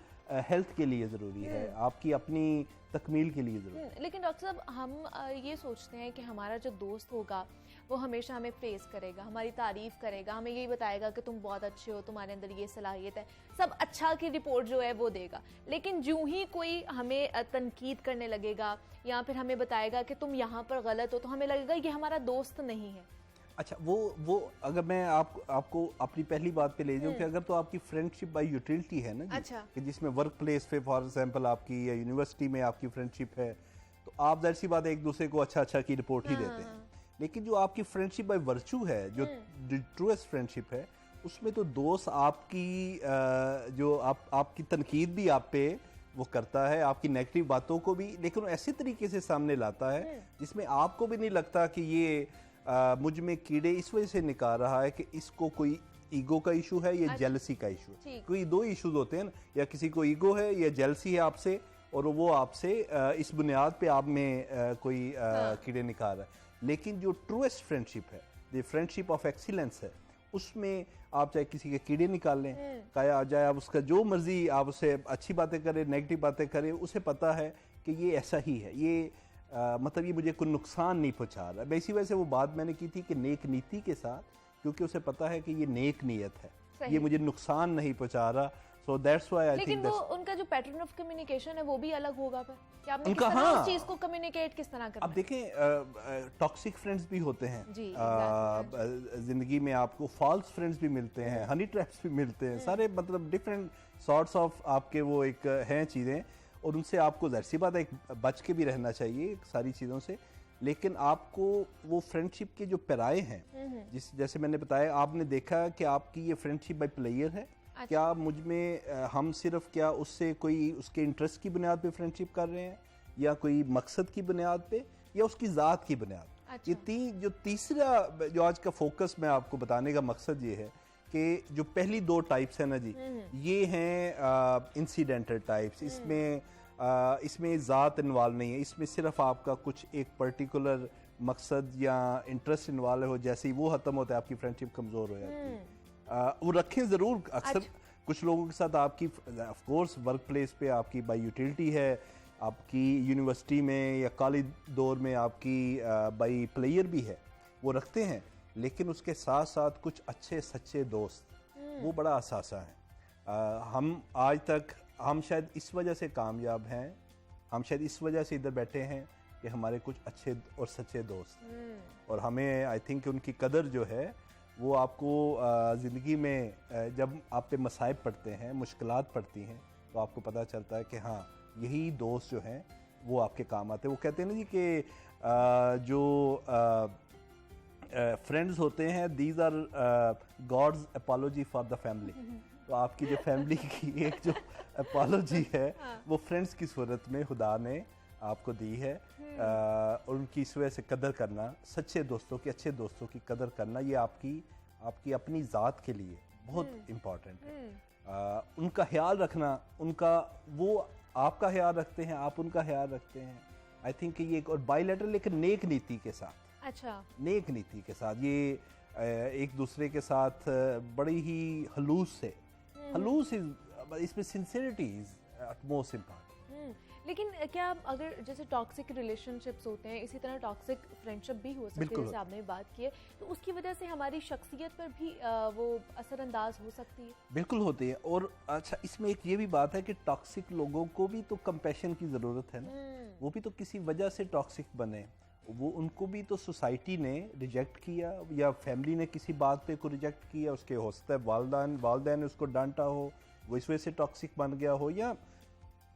हेल्थ के लिए ज़रूरी है, आपकी अपनी तकमील के लिए ज़रूरी है। लेकिन डॉक्टर साहब, हम ये सोचते हैं कि हमारा जो दोस्त होगा वो हमेशा हमें प्रेज़ करेगा, हमारी तारीफ़ करेगा, हमें यही बताएगा कि तुम बहुत अच्छे हो, तुम्हारे अंदर ये सलाहियत है, सब अच्छा की रिपोर्ट जो है वो देगा। लेकिन जो ही कोई हमें तनकीद करने लगेगा या फिर हमें बताएगा कि तुम यहाँ पर गलत हो, तो हमें लगेगा ये हमारा दोस्त नहीं है। अच्छा, वो अगर मैं आपको अपनी पहली बात पे ले जाऊँ कि अगर तो आपकी फ्रेंडशिप बाय यूटिलिटी है ना जी, अच्छा, कि जिसमें वर्क प्लेस पे फॉर एग्जांपल आपकी या यूनिवर्सिटी में आपकी फ्रेंडशिप है, तो आप ज़ाहिर सी बात है एक दूसरे को अच्छा की रिपोर्ट ही देते हैं। लेकिन जो आपकी फ्रेंडशिप बाय वर्चू है, जो ट्रूएस्ट फ्रेंडशिप है, उसमें तो दोस्त आपकी जो आपकी तनकीद भी आप पे वो करता है, आपकी नेगेटिव बातों को भी, लेकिन ऐसे तरीके से सामने लाता है जिसमें आपको भी नहीं लगता कि ये मुझ में कीड़े इस वजह से निकाल रहा है कि इसको कोई ईगो का इशू है या जेलसी का इशू है। कोई दो इश्यूज होते हैं ना, या किसी को ईगो है या जेलसी है आपसे, और वो आपसे इस बुनियाद पे आप में कोई कीड़े निकाल रहा है। लेकिन जो ट्रूएस्ट फ्रेंडशिप है, द फ्रेंडशिप ऑफ एक्सीलेंस है, उसमें आप चाहे किसी के कीड़े निकाल लें, चाहे आप उसका जो मर्जी आप उससे अच्छी बातें करें, नेगेटिव बातें करें, उसे पता है कि ये ऐसा ही है, ये मतलब ये मुझे कोई नुकसान नहीं पहुंचा रहा। मैं इसी वजह से वो बात मैंने की थी कि नेक नीति के साथ, क्योंकि उसे पता है कि ये नेक नीयत है, ये मुझे नुकसान नहीं पहुंचा रहा। So that's why I think लेकिन वो उनका जो पैटर्न ऑफ कम्युनिकेशन है वो भी अलग होगा फिर कि आपने उनका, किस तरह उस चीज को कम्युनिकेट किस तरह करना है। अब देखें, टॉक्सिक फ्रेंड्स भी होते हैं जिंदगी में, आपको फॉल्स फ्रेंड्स भी मिलते हैं, हनी ट्रैप्स भी मिलते हैं, सारे मतलब डिफरेंट सॉर्ट्स ऑफ आपके वो एक हैं चीज़ें, और उनसे आपको ज़ाहिर सी बात है एक बच के भी रहना चाहिए सारी चीज़ों से। लेकिन आपको वो फ्रेंडशिप के जो पैराए हैं, जैसे मैंने बताया, आपने देखा कि आपकी ये फ्रेंडशिप बाय प्लेयर है। अच्छा। क्या मुझ में हम सिर्फ क्या उससे कोई उसके इंटरेस्ट की बुनियाद पे फ्रेंडशिप कर रहे हैं, या कोई मकसद की बुनियाद पे, या उसकी ज़ात की बुनियाद। अच्छा। ये तीसरा जो आज का फोकस मैं आपको बताने का मकसद ये है कि जो पहली दो टाइप्स है ना जी, ये हैं इंसिडेंटल टाइप्स। इसमें ज़ात इन्वॉल्व नहीं है, इसमें सिर्फ आपका कुछ एक पर्टिकुलर मकसद या इंटरेस्ट इन्वॉल्व हो, जैसे ही वो ख़त्म होता है आपकी फ्रेंडशिप कमज़ोर हो जाती है। वो रखें ज़रूर, अक्सर कुछ लोगों के साथ आपकी ऑफ कोर्स वर्क प्लेस पे आपकी बाय यूटिलिटी है, आपकी यूनिवर्सिटी में या कॉलेज दौर में आपकी बाय प्लेयर भी है, वो रखते हैं। लेकिन उसके साथ साथ कुछ अच्छे सच्चे दोस्त, वो बड़ा असासा है। हम आज तक, हम शायद इस वजह से कामयाब हैं, हम शायद इस वजह से इधर बैठे हैं कि हमारे कुछ अच्छे और सच्चे दोस्त, और हमें आई थिंक उनकी कदर जो है वो आपको ज़िंदगी में जब आप पे मसाइब पड़ते हैं, मुश्किलात पड़ती हैं, तो आपको पता चलता है कि हाँ, यही दोस्त जो हैं वो आपके काम आते हैं। वो कहते हैं ना जी कि जो फ्रेंड्स होते हैं, these are gods apology for the family. तो आपकी जो फैमिली की एक जो अपोलॉजी है वो फ्रेंड्स की सूरत में खुदा ने आपको दी है, और उनकी इस वजह से कदर करना, सच्चे दोस्तों की, अच्छे दोस्तों की कदर करना, ये आपकी अपनी ज़ात के लिए बहुत इम्पॉर्टेंट है। उनका ख्याल रखना, उनका वो आपका ख्याल रखते हैं, आप उनका ख्याल रखते हैं। आई थिंक ये एक और बायलैटरल, लेकिन नेक नीति के साथ, अच्छा, नेक नीति के साथ, ये एक दूसरे के साथ बड़ी ही खलूस से, खलूस इसमें सिंसियरिटी इज मोस्ट इम्पॉर्टेंट। लेकिन क्या अगर जैसे टॉक्सिक रिलेशनशिप्स होते हैं, इसी तरह टॉक्सिक फ्रेंडशिप भी हो सकती है, जैसे आपने बात की है, तो उसकी वजह से हमारी शख्सियत पर भी वो असरअंदाज हो सकती है? बिल्कुल होती है। और अच्छा, इसमें एक ये भी बात है कि टॉक्सिक लोगों को भी तो कंपैशन की ज़रूरत है ना, वो भी तो किसी वजह से टॉक्सिक बने, वो उनको भी तो सोसाइटी ने रिजेक्ट किया, या फैमिली ने किसी बात पे को रिजेक्ट किया, उसके हो सकता है वालदैन ने उसको डांटा हो, वो इस वजह से टॉक्सिक बन गया हो, या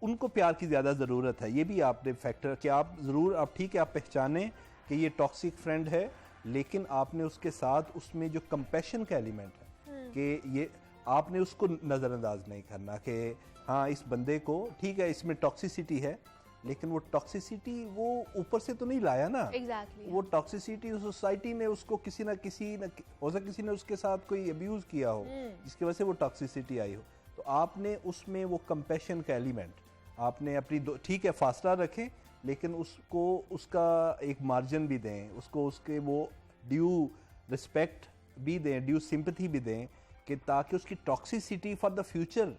उनको प्यार की ज़्यादा ज़रूरत है। ये भी आपने फैक्टर कि आप ज़रूर, आप ठीक है, आप पहचानें कि ये टॉक्सिक फ्रेंड है, लेकिन आपने उसके साथ उसमें जो कंपैशन का एलिमेंट है कि ये आपने उसको नज़रअंदाज नहीं करना कि हाँ, इस बंदे को ठीक है, इसमें टॉक्सिसिटी है, लेकिन वो टॉक्सिसिटी वो ऊपर से तो नहीं लाया ना। Exactly. वो टॉक्सिसिटी सोसाइटी ने उसको किसी ना हो सकता किसी ने उसके साथ कोई अब्यूज किया हो जिसकी वजह से वो टॉक्सिसिटी आई हो। तो आपने उसमें वो कंपैशन का एलिमेंट आपने अपनी ठीक है फासला रखें, लेकिन उसको उसका एक मार्जिन भी दें, उसको उसके वो ड्यू रिस्पेक्ट भी दें, ड्यू सिंपैथी भी दें, कि ताकि उसकी टॉक्सिसिटी फॉर द फ्यूचर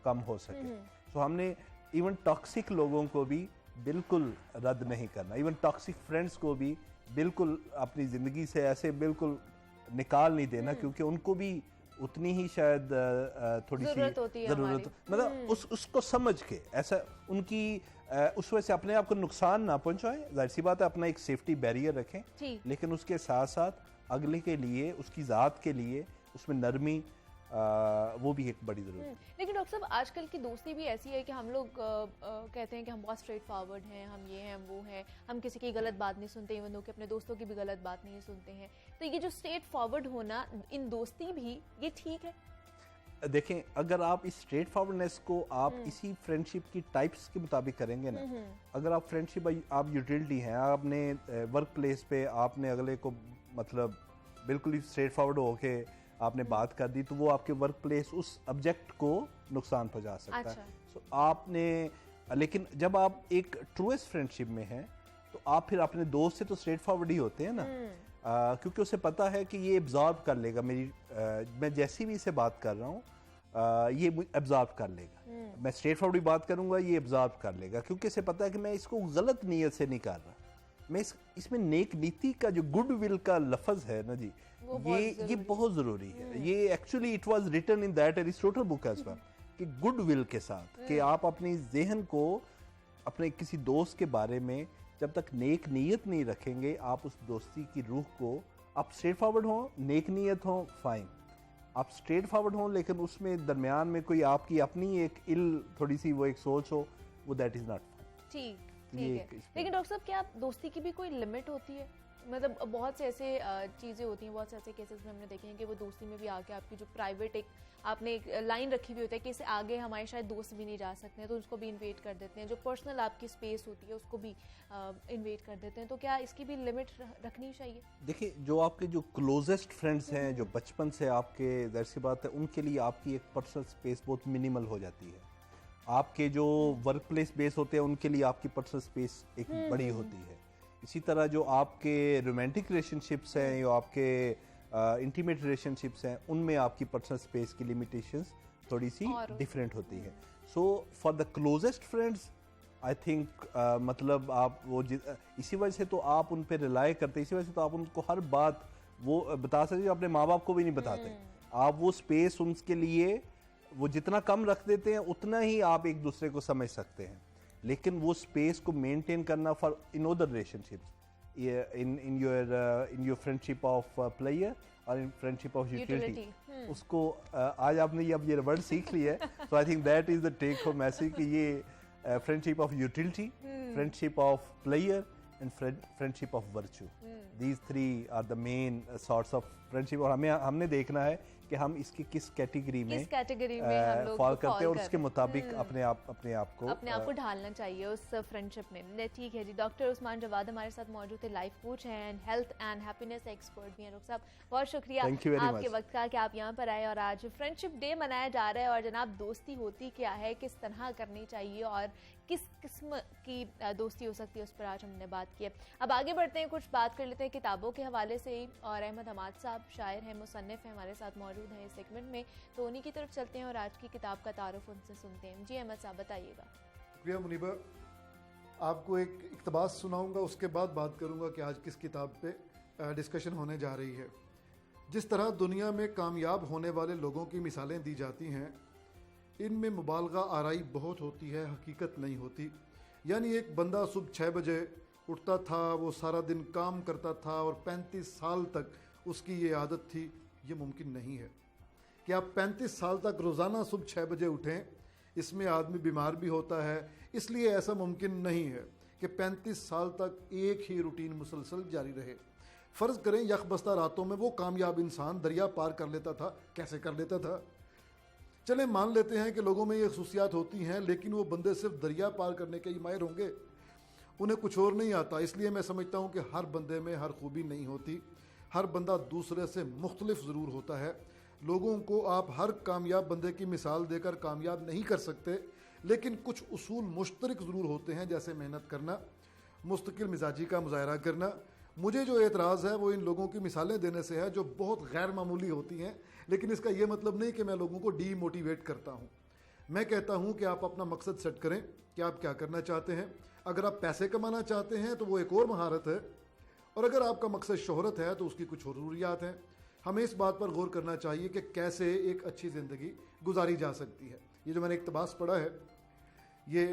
कम हो सके। तो हमने इवन टॉक्सिक लोगों को भी बिल्कुल रद्द नहीं करना, इवन टॉक्सिक फ्रेंड्स को भी बिल्कुल अपनी ज़िंदगी से ऐसे बिल्कुल निकाल नहीं देना, क्योंकि उनको भी उतनी ही शायद थोड़ी सी ज़रूरत, मतलब उसको समझ के ऐसा उनकी उस वजह से अपने आप को नुकसान ना पहुंचाएं। जाहिर सी बात है अपना एक सेफ्टी बैरियर रखें, लेकिन उसके साथ साथ अगले के लिए, उसकी ज़ात के लिए उसमें नरमी वो भी एक बड़ी ज़रूरत है। लेकिन डॉक्टर साहब आजकल की दोस्ती भी ऐसी है कि हम लोग कहते हैं कि हम बहुत स्ट्रेट फॉरवर्ड हैं, हम ये हैं वो हैं, हम किसी की गलत बात नहीं सुनते, इवन दो कि अपने दोस्तों की भी गलत बात नहीं सुनते हैं। तो ये जो स्ट्रेट फॉरवर्ड होना इन दोस्ती भी, ये ठीक है? देखें, अगर आप इस स्ट्रेट फॉरवर्डनेस को आप इसी फ्रेंडशिप की टाइप्स के मुताबिक करेंगे ना, अगर आप फ्रेंडशिप आप यूटिलिटी हैं, आपने वर्क प्लेस पे आपने अगले को मतलब बिल्कुल ही स्ट्रेट फॉरवर्ड होके आपने बात कर दी, तो वो आपके वर्क प्लेस उस ऑब्जेक्ट को नुकसान पहुंचा सकता है। सो आपने, लेकिन जब आप एक ट्रूएस्ट फ्रेंडशिप में हैं तो आप फिर अपने दोस्त से तो स्ट्रेट फॉरवर्ड ही होते हैं ना, क्योंकि उसे पता है कि ये एब्जॉर्ब कर लेगा मेरी, मैं जैसी भी इसे बात कर रहा हूँ ये एब्जॉर्ब कर लेगा, मैं स्ट्रेट फॉरवर्ड भी बात करूंगा ये एब्जॉर्ब कर लेगा, क्योंकि इसे पता है कि मैं इसको गलत नीयत से नहीं कर रहा, मैं इसमें नेक नीति का जो गुड विल का लफ्ज है ना जी, ये बहुत जरूरी है। ये actually it was written in that Aristotle book as well, कि गुड विल के साथ कि आप अपनी ज़हन को अपने किसी दोस्त के बारे में जब तक नेक नीयत नहीं रखेंगे, आप उस दोस्ती की रूह को, आप स्ट्रेट फॉरवर्ड हो, नेक नीयत हो, फाइन, आप स्ट्रेट फॉरवर्ड हो, लेकिन उसमें दरमियान में कोई आपकी अपनी एक थोड़ी सी वो एक सोच हो, वो दैट इज नॉट ठीक है। लेकिन डॉक्टर साहब क्या दोस्ती की भी कोई लिमिट होती है? मतलब बहुत से ऐसे चीज़ें होती हैं, बहुत से ऐसे केसेस में हमने देखे हैं कि वो दोस्ती में भी आके आपकी जो प्राइवेट एक आपने एक लाइन रखी हुई होती है कि इससे आगे हमारे शायद दोस्त भी नहीं जा सकते हैं, तो उसको भी इन्वेट कर देते हैं, जो पर्सनल आपकी स्पेस होती है उसको भी इन्वेट कर देते हैं। तो क्या इसकी भी लिमिट रखनी चाहिए? देखिए, जो आपके जो क्लोजेस्ट फ्रेंड्स हैं, जो बचपन से आपके, ज़ाहिर सी बात है उनके लिए आपकी एक पर्सनल स्पेस बहुत मिनिमल हो जाती है। आपके जो वर्क प्लेस बेस होते हैं उनके लिए आपकी पर्सनल स्पेस एक बड़ी होती है। इसी तरह जो आपके रोमांटिक रिलेशनशिप्स हैं, जो आपके इंटीमेट रिलेशनशिप्स हैं, उनमें आपकी पर्सनल स्पेस की लिमिटेशंस थोड़ी सी डिफरेंट होती है। So for the closest friends I think मतलब आप वो इसी वजह से तो आप उन पर रिलाई करते, इसी वजह से तो आप उनको हर बात वो बता सकते जो अपने माँ बाप को भी नहीं बताते। आप वो स्पेस उनके लिए वो जितना कम रख देते हैं उतना ही आप एक दूसरे को समझ सकते हैं, लेकिन वो स्पेस को मेंटेन करना for in other relationships, in your friendship of player और इन फ्रेंडशिप ऑफ यूटिलिटी, उसको आज आपने ये वर्ड सीख लिया है। So I think that is the take home message कि ये friendship of utility, friendship of pleasure and friendship of virtue, these three are the main sorts of friendship. और हमने देखना है कि हम इसकी किस कैटेगरी में हम लोग फॉल करते हैं और उसके मुताबिक अपने आप को ढालना चाहिए उस फ्रेंडशिप में। ठीक है जी, डॉक्टर उस्मान जवाद हमारे साथ मौजूद थे, लाइफ कोच हैं, हेल्थ एंड हैप्पीनेस एक्सपर्ट भी हैं। डॉक्टर साहब बहुत शुक्रिया आपके वक्त का कि आप यहाँ पर आए, और आज फ्रेंडशिप डे मनाया जा रहा है, और जनाब दोस्ती होती क्या है, किस तरह करनी चाहिए और किस किस्म की दोस्ती हो सकती है, उस पर आज हमने बात की है। अब आगे बढ़ते हैं, कुछ बात कर लेते हैं किताबों के हवाले से ही, और अहमद हमाद साहब शायर हैं, मुसन्निफ हैं, हमारे साथ मौजूद हैं इस सेगमेंट में, तो उन्हीं की तरफ चलते हैं और आज की किताब का तारुफ उनसे सुनते हैं। जी अहमद साहब बताइएगा। शुक्रिया मुनीबा, आपको एक इक़्तिबास सुनाऊंगा, उसके बाद बात करूंगा कि आज किस किताब पे डिस्कशन होने जा रही है। जिस तरह दुनिया में कामयाब होने वाले लोगों की मिसालें दी जाती हैं, इनमें मुबालगा आराई बहुत होती है, हकीकत नहीं होती। यानी एक बंदा सुबह 6 बजे उठता था, वो सारा दिन काम करता था और 35 साल तक उसकी ये आदत थी। ये मुमकिन नहीं है कि आप 35 साल तक रोज़ाना सुबह 6 बजे उठें। इसमें आदमी बीमार भी होता है, इसलिए ऐसा मुमकिन नहीं है कि 35 साल तक एक ही रूटीन मुसलसल जारी रहे। फ़र्ज़ करें यकबस्ता रातों में वो कामयाब इंसान दरिया पार कर लेता था। कैसे कर लेता था? चले मान लेते हैं कि लोगों में ये खसूसियात होती हैं, लेकिन वो बंदे सिर्फ दरिया पार करने के ही माहिर होंगे, उन्हें कुछ और नहीं आता। इसलिए मैं समझता हूँ कि हर बंदे में हर खूबी नहीं होती, हर बंदा दूसरे से मुख्तलिफ ज़रूर होता है। लोगों को आप हर कामयाब बंदे की मिसाल देकर कामयाब नहीं कर सकते, लेकिन कुछ उसूल मुश्तरक ज़रूर होते हैं, जैसे मेहनत करना, मुस्तकिल मिजाजी का मुजाहरा करना। मुझे जो एतराज़ है वो इन लोगों की मिसालें देने से है जो बहुत गैर मामूली होती हैं, लेकिन इसका ये मतलब नहीं कि मैं लोगों को डीमोटिवेट करता हूँ। मैं कहता हूँ कि आप अपना मकसद सेट करें कि आप क्या करना चाहते हैं। अगर आप पैसे कमाना चाहते हैं तो वो एक और महारत है, और अगर आपका मकसद शोहरत है तो उसकी कुछ और ज़रूरियात हैं। हमें इस बात पर गौर करना चाहिए कि कैसे एक अच्छी ज़िंदगी गुजारी जा सकती है। ये जो मैंने इक़्तिबास पढ़ा है, ये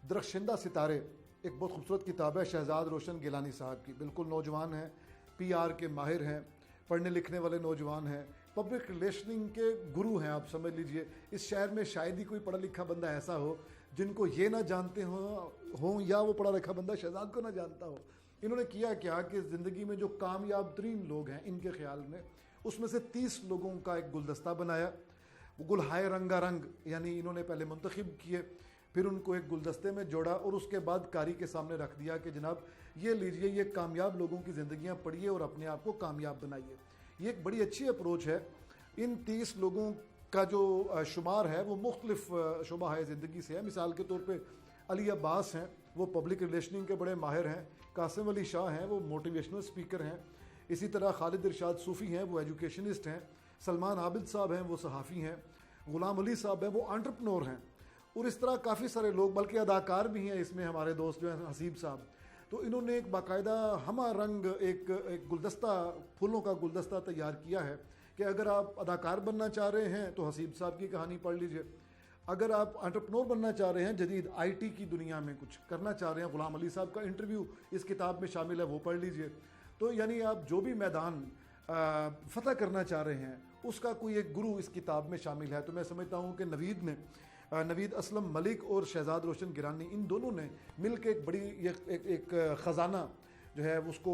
दरख्शिंदा सितारे, एक बहुत खूबसूरत किताब है शहजाद रोशन गिलानी साहब की। बिल्कुल नौजवान हैं, PR के माहिर हैं, पढ़ने लिखने वाले नौजवान हैं, पब्लिक रिलेशनिंग के गुरु हैं। आप समझ लीजिए इस शहर में शायद ही कोई पढ़ा लिखा बंदा ऐसा हो जिनको ये ना जानते हों या वो पढ़ा लिखा बंदा शहजाद को ना जानता हो। इन्होंने किया क्या कि ज़िंदगी में जो कामयाब तरीन लोग हैं इनके ख्याल में, उसमें से 30 लोगों का एक गुलदस्ता बनाया। गुलहाए रंगारंग यानी इन्होंने पहले मुंतखब किए, फिर उनको एक गुलदस्ते में जोड़ा और उसके बाद कारी के सामने रख दिया कि जनाब ये लीजिए, ये कामयाब लोगों की ज़िंदगियाँ पढ़िए और अपने आप को कामयाब बनाइए। ये एक बड़ी अच्छी अप्रोच है। इन 30 लोगों का जो शुमार है वो मुख्तलिफ शुबा है ज़िंदगी से है। मिसाल के तौर पे अली अब्बास हैं, वो पब्लिक रिलेशनिंग के बड़े माहिर हैं। कासिम अली शाह हैं, वो मोटिवेशनल स्पीकर हैं। इसी तरह खालिद इरशाद सूफ़ी हैं, वो एजुकेशनिस्ट हैं। सलमान आबिद साहब हैं, वो सहाफ़ी हैं। गुलाम अली साहब हैं, वो एंटरप्रेन्योर हैं। और इस तरह काफ़ी सारे लोग, बल्कि अदाकार भी हैं इसमें हमारे दोस्त जो हैं हसीब साहब। तो इन्होंने एक बाकायदा हमा रंग एक गुलदस्ता, फूलों का गुलदस्ता तैयार किया है कि अगर आप अदाकार बनना चाह रहे हैं तो हसीब साहब की कहानी पढ़ लीजिए। अगर आप एंटरप्रेन्योर बनना चाह रहे हैं, जदीद IT की दुनिया में कुछ करना चाह रहे हैं, गुलाम अली साहब का इंटरव्यू इस किताब में शामिल है, वो पढ़ लीजिए। तो यानी आप जो भी मैदान फतह करना चाह रहे हैं उसका कोई एक गुरु इस किताब में शामिल है। तो मैं समझता हूँ कि नवीद असलम मलिक और शहजाद रोशन गिलानी, इन दोनों ने मिल के एक बड़ी एक ख़जाना जो है उसको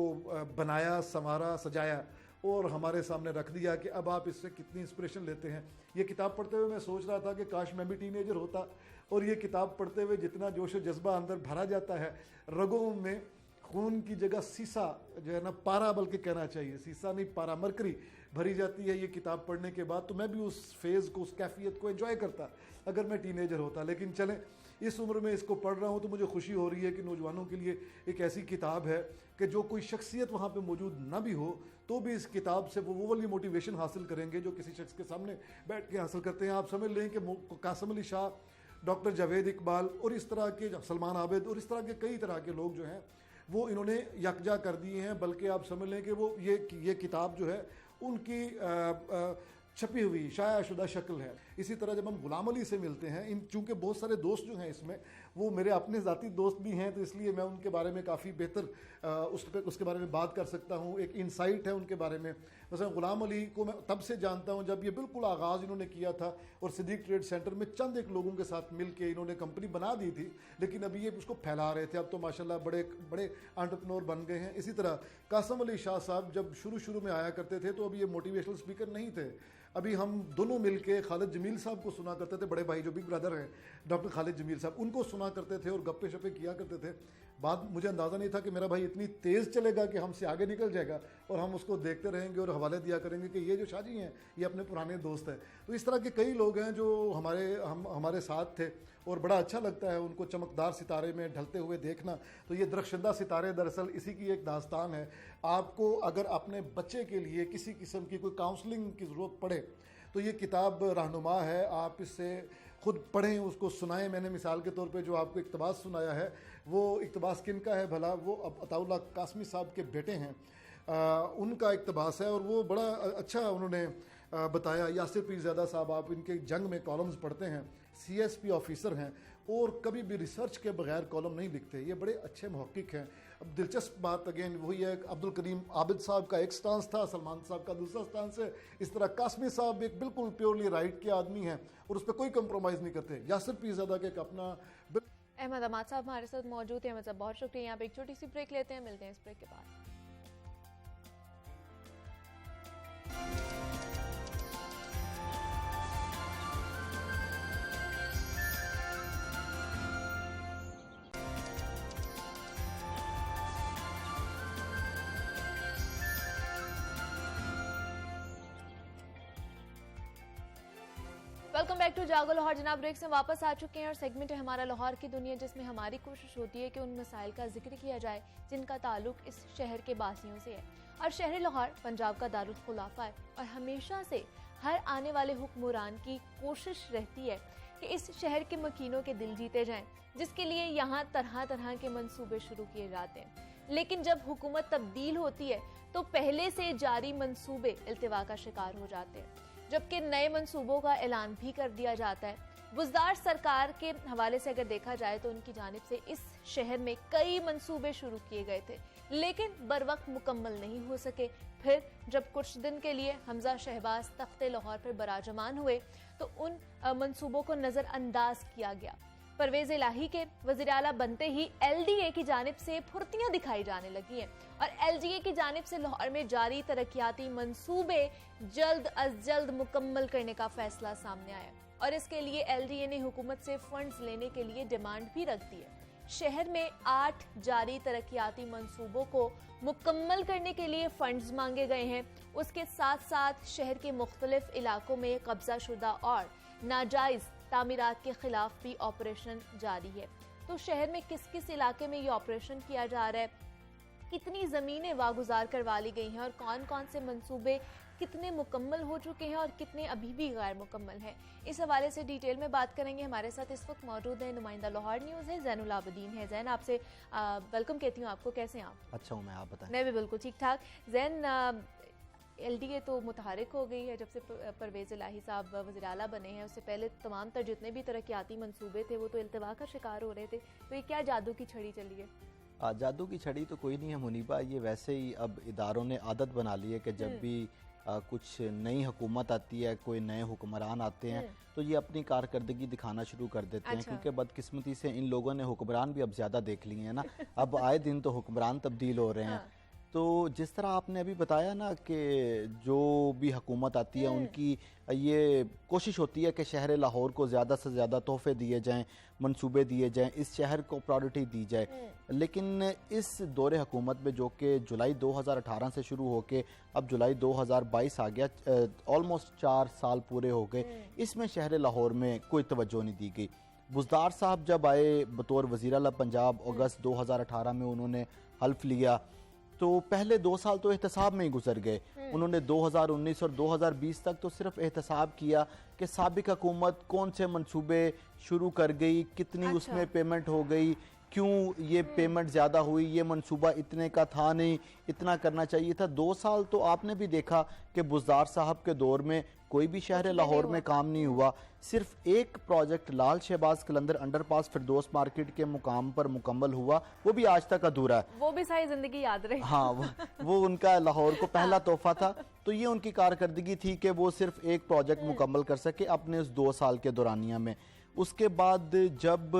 बनाया, संवारा, सजाया और हमारे सामने रख दिया कि अब आप इससे कितनी इंस्पिरेशन लेते हैं। ये किताब पढ़ते हुए मैं सोच रहा था कि काश मैं भी टीनेजर होता, और ये किताब पढ़ते हुए जितना जोश व जज्बा अंदर भरा जाता है, रगों में खून की जगह सीसा जो है ना, पारा बल्कि कहना चाहिए, सीसा नहीं पारा, मरकरी भरी जाती है ये किताब पढ़ने के बाद। तो मैं भी उस फेज़ को, उस कैफियत को एंजॉय करता अगर मैं टीनेजर होता। लेकिन चलें, इस उम्र में इसको पढ़ रहा हूँ तो मुझे खुशी हो रही है कि नौजवानों के लिए एक ऐसी किताब है कि जो कोई शख्सियत वहाँ पे मौजूद ना भी हो तो भी इस किताब से वो वाली मोटिवेशन हासिल करेंगे जो किसी शख्स के सामने बैठ के हासिल करते हैं। आप समझ लें कि कासिम अली शाह, डॉक्टर जावेद इकबाल और इस तरह के, सलमान आबिद और इस तरह के कई तरह के लोग जो हैं वो इन्होंने यकजा कर दिए हैं। बल्कि आप समझ लें कि वो ये किताब जो है उनकी छपी हुई शायाशुदा शक्ल है। इसी तरह जब हम गुलाम अली से मिलते हैं, इन चूँकि बहुत सारे दोस्त जो हैं इसमें वो मेरे अपने ज़ाती दोस्त भी हैं, तो इसलिए मैं उनके बारे में काफ़ी बेहतर उसके बारे में बात कर सकता हूँ। एक इंसाइट है उनके बारे में। वैसे गुलाम अली को मैं तब से जानता हूँ जब ये बिल्कुल आगाज़ इन्होंने किया था और सिद्दीक ट्रेड सेंटर में चंद एक लोगों के साथ मिल के इन्होंने कंपनी बना दी थी, लेकिन अभी ये उसको फैला रहे थे। अब तो माशाल्लाह बड़े बड़े एंटरप्रेन्योर बन गए हैं। इसी तरह कासिम अली शाह साहब जब शुरू में आया करते थे तो अभी ये मोटिवेशनल स्पीकर नहीं थे। अभी हम दोनों मिलके खालिद जमील साहब को सुना करते थे, बड़े भाई जो बिग ब्रदर हैं डॉक्टर खालिद जमील साहब, उनको सुना करते थे और गप्पे शप्पे किया करते थे। बाद मुझे अंदाज़ा नहीं था कि मेरा भाई इतनी तेज़ चलेगा कि हमसे आगे निकल जाएगा और हम उसको देखते रहेंगे और हवाले दिया करेंगे कि ये जो शाहजी हैं ये अपने पुराने दोस्त हैं। तो इस तरह के कई लोग हैं जो हमारे साथ थे और बड़ा अच्छा लगता है उनको चमकदार सितारे में ढलते हुए देखना। तो ये दरख्शिंदा सितारे दरअसल इसी की एक दास्तान है। आपको अगर अपने बच्चे के लिए किसी किस्म की कोई काउंसलिंग की ज़रूरत पड़े तो ये किताब रहनुमा है। आप इससे खुद पढ़ें, उसको सुनाएं। मैंने मिसाल के तौर पे जो आपको इक़्तिबास सुनाया है वो इक़्तिबास किन का है भला? वो अताउल्लाह कासमी साहब के बेटे हैं, उनका इक़्तिबास है और वो बड़ा अच्छा उन्होंने बताया। यासिर पीरज़ादा साहब, आप इनके जंग में कॉलम्स पढ़ते हैं, CSP ऑफिसर हैं और कभी भी रिसर्च के बगैर कॉलम नहीं लिखते। ये बड़े अच्छे मुहक्किक हैं। अब दिलचस्प बात अगेन वही है, अब्दुल करीम आबिद साहब का एक स्टांस था, सलमान साहब का दूसरा स्टांस है। इस तरह कासमी साहब एक बिल्कुल प्योरली राइट के आदमी हैं और उस पर कोई कंप्रोमाइज़ नहीं करते। यासिर पीरज़ादा के एक अपना। अहमद अहमद साहब हमारे साथ मौजूद हैं। अहमद साहब बहुत शुक्रिया। यहाँ पे एक छोटी सी ब्रेक लेते हैं, मिलते हैं इस ब्रेक के बाद। वेलकम बैक टू जागो लाहौर। जनाब ब्रेक से वापस आ चुके हैं और सेगमेंट है हमारा लाहौर की दुनिया, जिसमें हमारी कोशिश होती है कि उन मसाइल का जिक्र किया जाए जिनका ताल्लुक इस शहर के बासियों से है। और शहर लाहौर पंजाब का दारुल खुलाफा है और हमेशा से हर आने वाले हुक्मरान की कोशिश रहती है कि इस शहर के मकीनों के दिल जीते जाएं, जिसके लिए यहाँ तरह तरह के मंसूबे शुरू किए जाते हैं। लेकिन जब हुकूमत तब्दील होती है तो पहले से जारी मंसूबे इल्तिवा का शिकार हो जाते हैं, जबकि नए मंसूबों का ऐलान भी कर दिया जाता है। बुज़दार सरकार के हवाले से अगर देखा जाए तो उनकी जानिब से इस शहर में कई मंसूबे शुरू किए गए थे, लेकिन बरवक्त मुकम्मल नहीं हो सके। फिर जब कुछ दिन के लिए हमजा शहबाज तख्ते लाहौर पर बराजमान हुए तो उन मंसूबों को नज़रअंदाज किया गया। परवेज इलाही के वज़ीर आला बनते ही LDA की जानिब से फुर्तियां दिखाई जाने लगी हैं और LDA की जानिब से लाहौर में जारी तरक्याती मंसूबे जल्द अज जल्द मुकम्मल करने का फैसला सामने आया और इसके लिए LDA ने हुकूमत से फंड्स लेने के लिए डिमांड भी रख दी है। शहर में 8 जारी तरक्याती मंसूबों को मुकम्मल करने के लिए फंड्स मांगे गए हैं। उसके साथ साथ शहर के मुख्तलिफ इलाकों में कब्जा शुदा और नाजायज तामीरात के खिलाफ भी ऑपरेशन जारी है। तो शहर में किस किस इलाके में ये ऑपरेशन किया जा रहा है, कितनी ज़मीनें वागुजार करवा ली गई हैं और कौन कौन से मंसूबे कितने मुकम्मल हो चुके हैं और कितने अभी भी गैर मुकम्मल हैं, इस हवाले से डिटेल में बात करेंगे। हमारे साथ इस वक्त मौजूद है नुमाइंदा लाहौर न्यूज़ है ज़ैनुल आबदीन है। जैन, आपसे वेलकम कहती हूँ आपको। कैसे हैं आप? अच्छा हूँ मैं, आप बताएं। मैं भी बिल्कुल ठीक ठाक। जैन, LDA तो मुतहरिक हो गई है जब से परवेज इलाही साहब वज़ीर आला बने हैं। उससे पहले तमाम तर जितने भी तरक्याती मंसूबे थे वो तो इल्तिवा का शिकार हो रहे थे। तो ये क्या जादू की छड़ी चली है? जादू की छड़ी तो कोई नहीं है मुनीबा, ये वैसे ही अब इदारों ने आदत बना ली है कि जब भी कुछ नई हुकूमत आती है, कोई नए हुक्मरान आते हैं तो ये अपनी कारकर्दगी दिखाना शुरू कर देते हैं। क्योंकि बदकिस्मती से इन लोगों ने हुक्मरान भी अब ज़्यादा देख लिए हैं ना। अब आए दिन तो हुक्मरान तब्दील हो रहे हैं। तो जिस तरह आपने अभी बताया ना कि जो भी हुकूमत आती है उनकी ये कोशिश होती है कि शहर लाहौर को ज़्यादा से ज़्यादा तोहफे दिए जाएं, मंसूबे दिए जाएं, इस शहर को प्रायोरिटी दी जाए। लेकिन इस दौरे हुकूमत में जो कि जुलाई 2018 से शुरू होके अब जुलाई 2022 आ गया, ऑलमोस्ट 4 साल पूरे हो गए, इसमें शहर लाहौर में कोई तवज्जो नहीं दी गई। बुज़दार साहब जब आए बतौर वज़ीर आला पंजाब अगस्त 2018 में उन्होंने हल्फ लिया तो पहले 2 साल तो एहतसाब में ही गुजर गए। उन्होंने 2019 और 2020 तक तो सिर्फ एहतसाब किया कि साबिक हुकूमत कौन से मंसूबे शुरू कर गई, कितनी उसमें पेमेंट हो गई, क्यों ये पेमेंट ज़्यादा हुई, ये मंसूबा इतने का था नहीं, इतना करना चाहिए था। 2 साल तो आपने भी देखा कि बुज़दार साहब के दौर में कोई भी शहर लाहौर में काम नहीं हुआ। सिर्फ एक प्रोजेक्ट लाल शहबाज कलंदर अंडरपास फिरदौस मार्केट के मुकाम पर मुकम्मल हुआ, वो भी आज तक अधूरा है। वो भी सारी जिंदगी याद रहे। हाँ, वो उनका लाहौर को पहला तोहफा था। तो ये उनकी कारकर्दगी थी कि वो सिर्फ एक प्रोजेक्ट मुकम्मल कर सके अपने उस 2 साल के दौरानिया में। उसके बाद जब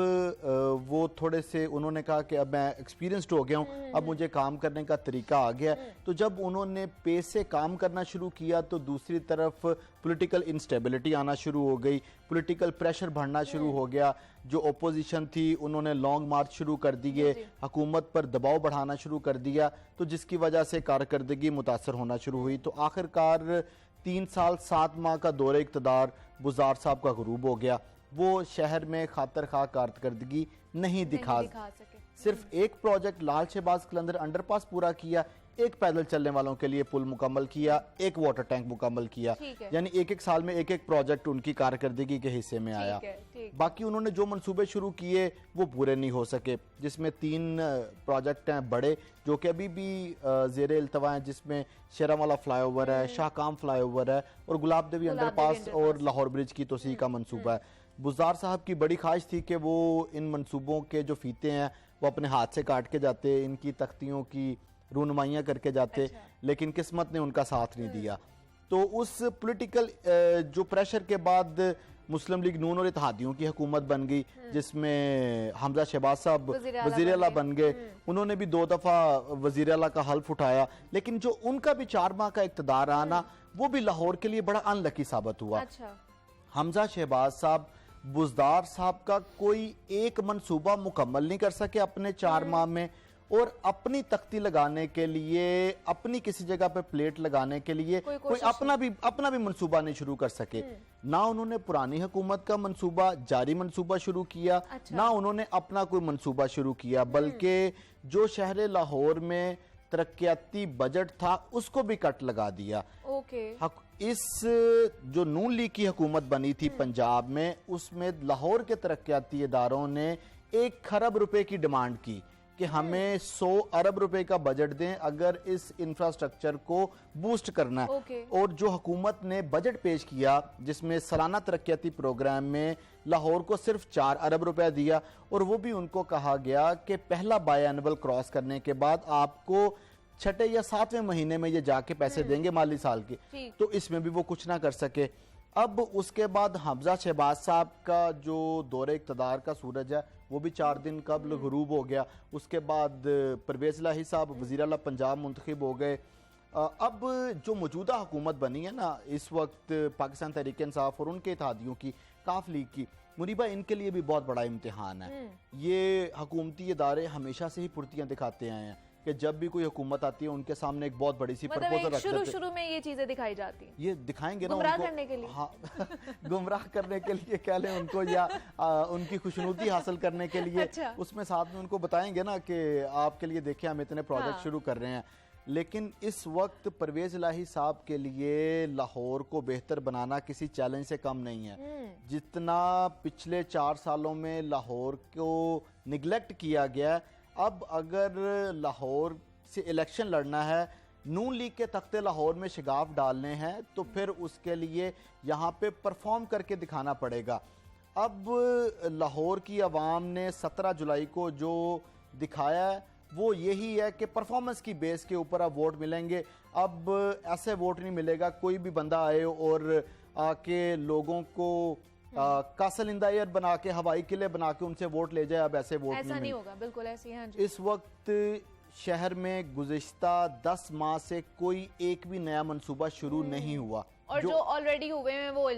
वो थोड़े से उन्होंने कहा कि अब मैं एक्सपीरियंस्ड हो गया हूँ, अब मुझे काम करने का तरीका आ गया, तो जब उन्होंने पेस से काम करना शुरू किया तो दूसरी तरफ पॉलिटिकल इंस्टेबिलिटी आना शुरू हो गई, पॉलिटिकल प्रेशर बढ़ना शुरू हो गया। जो ओपोजिशन थी उन्होंने लॉन्ग मार्च शुरू कर दिए, हुकूमत पर दबाव बढ़ाना शुरू कर दिया, तो जिसकी वजह से कारकर्दगी मुतासर होना शुरू हुई। तो आखिरकार 3 साल 7 माह का दौरे इक़्तिदार बुज़दार साहब का ग़ुरूब हो गया। वो शहर में खातर खा कारकर्दगी नहीं दिखा सके। सिर्फ एक प्रोजेक्ट लाल शहबाज कलंदर अंडरपास पूरा किया, एक पैदल चलने वालों के लिए पुल मुकम्मल किया, एक वाटर टैंक मुकम्मल किया, यानी एक प्रोजेक्ट में एक प्रोजेक्ट उनकी कारकर्दगी के हिस्से में आया। बाकी उन्होंने जो मंसूबे शुरू किए वो पूरे नहीं हो सके, जिसमें 3 प्रोजेक्ट हैं बड़े जो कि अभी भी ज़ेर इल्तवा हैं, जिसमें शेरावाला फ्लाईओवर है, शाहकाम फ्लाईओवर है और गुलाब देवी अंडरपास और लाहौर ब्रिज की तोसी का मंसूबा है। बुज़दार साहब की बड़ी ख्वाहिश थी कि वो इन मंसूबों के जो फीते हैं वो अपने हाथ से काट के जाते, इनकी तख्तियों की रूनुमाइयाँ करके जाते, लेकिन किस्मत ने उनका साथ नहीं दिया। तो उस पॉलिटिकल जो प्रेशर के बाद मुस्लिम लीग नून और इत्तेहादियों की हुकूमत बन गई, जिसमें हमजा शहबाज साहब वज़ीर आला बन गए। उन्होंने भी 2 दफ़ा वज़ीर आला का हल्फ उठाया, लेकिन जो उनका भी 4 माह का इक़्तिदार आना वो भी लाहौर के लिए बड़ा अनलकी साबित हुआ। हमजा शहबाज साहब बुज़दार साहब का कोई एक मंसूबा मुकम्मल नहीं कर सके अपने 4 माह में, और अपनी तख्ती लगाने के लिए, अपनी किसी जगह पे प्लेट लगाने के लिए कोई अपना भी मंसूबा नहीं शुरू कर सके। ना उन्होंने पुरानी हुकूमत का मंसूबा, जारी मंसूबा शुरू किया, ना उन्होंने अपना कोई मंसूबा शुरू किया, बल्कि जो शहर लाहौर में तरक्याती बजट था उसको भी कट लगा दिया। इस जो नून लीग की हुकूमत बनी थी पंजाब में, उसमें लाहौर के तरक्याती इदारों ने 1 खरब रुपए की डिमांड की कि हमें 100 अरब रुपए का बजट दें अगर इस इंफ्रास्ट्रक्चर को बूस्ट करना है। और जो हुकूमत ने बजट पेश किया जिसमें सालाना तरक्याती प्रोग्राम में लाहौर को सिर्फ 4 अरब रुपया दिया, और वो भी उनको कहा गया कि पहला बायएनुअल क्रॉस करने के बाद आपको 6 या 7वें महीने में ये जाके पैसे देंगे माली साल के। तो इसमें भी वो कुछ ना कर सके। अब उसके बाद हमजा शहबाज साहब का जो दौरे इक़्तिदार का सूरज है वो भी 4 दिन कबल गुरूब हो गया। उसके बाद परवेज़ इलाही साहब वज़ीर आला पंजाब मुंतखब हो गए। अब जो मौजूदा हुकूमत बनी है ना इस वक्त, पाकिस्तान तहरीक इंसाफ और उनके इत्तेहादियों की, काफ लीग की, मुनीबा इनके लिए भी बहुत बड़ा इम्तिहान है। ये हुकूमती इदारे हमेशा से ही फुर्तियाँ दिखाते आए हैं कि जब भी कोई हुकूमत आती है उनके सामने एक बहुत बड़ी सी प्रपोजल रखते हैं। शुरू में ये चीजें दिखाई जाती हैं, ये दिखाएंगे ना गुमराह करने के लिए। हाँ गुमराह करने के लिए कह लें उनको, या उनकी खुशनुदी हासिल करने के लिए। उसमें साथ में उनको बताएंगे ना कि आपके लिए देखिए हम इतने प्रोजेक्ट शुरू कर रहे हैं। लेकिन इस वक्त परवेज़ इलाही साहब के लिए लाहौर को बेहतर बनाना किसी चैलेंज से कम नहीं है। जितना पिछले 4 सालों में लाहौर को निगलेक्ट किया गया, अब अगर लाहौर से इलेक्शन लड़ना है, नून लीग के तख्ते लाहौर में शिगाफ डालने हैं, तो फिर उसके लिए यहाँ पे परफॉर्म करके दिखाना पड़ेगा। अब लाहौर की आवाम ने 17 जुलाई को जो दिखाया है वो यही है कि परफॉर्मेंस की बेस के ऊपर अब वोट मिलेंगे। अब ऐसे वोट नहीं मिलेगा कोई भी बंदा आए और आके लोगों को कासल इंदायर बना के, हवाई किले बना के उनसे वोट ले जाए। अब ऐसे वोट नहीं होगा, बिल्कुल ऐसे ही। इस वक्त शहर में गुज़िश्ता 10 माह से कोई एक भी नया मंसूबा शुरू नहीं हुआ, और जो ऑलरेडी हुए हैं वो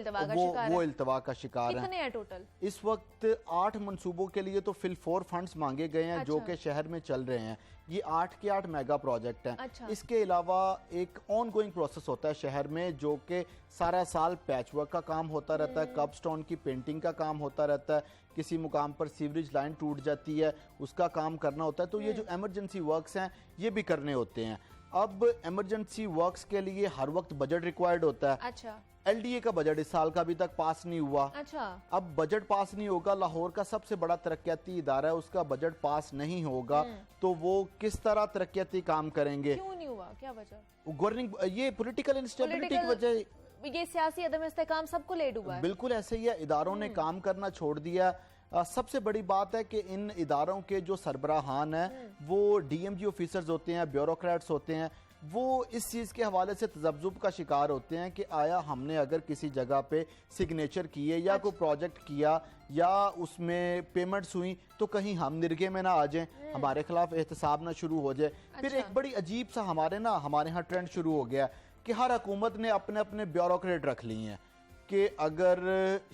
इल्तवा का शिकार कितने हैं टोटल? इस वक्त 8 मंसूबों के लिए तो फिल 4 फंड्स मांगे गए हैं। जो कि शहर में चल रहे हैं। ये 8 के 8 मेगा प्रोजेक्ट हैं। इसके अलावा एक ऑन गोइंग प्रोसेस होता है शहर में, जो कि सारा साल पैचवर्क का काम होता रहता है, कब स्टोन की पेंटिंग का काम होता रहता है, किसी मुकाम पर सीवरेज लाइन टूट जाती है उसका काम करना होता है। तो ये जो इमरजेंसी वर्क्स हैं ये भी करने होते हैं। अब इमरजेंसी वर्क्स के लिए हर वक्त बजट रिक्वायर्ड होता है। एलडीए का बजट इस साल का अभी तक पास नहीं हुआ। अब बजट पास नहीं होगा, लाहौर का सबसे बड़ा तरक्याती इदारा है, उसका बजट पास नहीं होगा, तो वो किस तरह तरक्याती काम करेंगे? क्यों नहीं हुआ, क्या वजह? गवर्निंग, ये पॉलिटिकल इंस्टेबिलिटी की वजह, ये सियासी अदम इस्तेकाम सबको ले डूबा है। बिल्कुल ऐसे ही है, इदारों ने काम करना छोड़ दिया। सबसे बड़ी बात है कि इन इदारों के जो सरबराहान हैं वो डीएमजी ऑफिसर्स होते हैं, ब्यूरोक्रेट्स होते हैं, वो इस चीज़ के हवाले से तजब्जुब का शिकार होते हैं कि आया हमने अगर किसी जगह पे सिग्नेचर किए या कोई प्रोजेक्ट किया या उसमें पेमेंट्स हुई तो कहीं हम निर्गे में ना आ जाएं, हमारे खिलाफ एहतसाब ना शुरू हो जाए। फिर एक बड़ी अजीब सा हमारे यहाँ ट्रेंड शुरू हो गया कि हर हुकूमत ने अपने अपने ब्यूरोक्रेट रख ली हैं कि अगर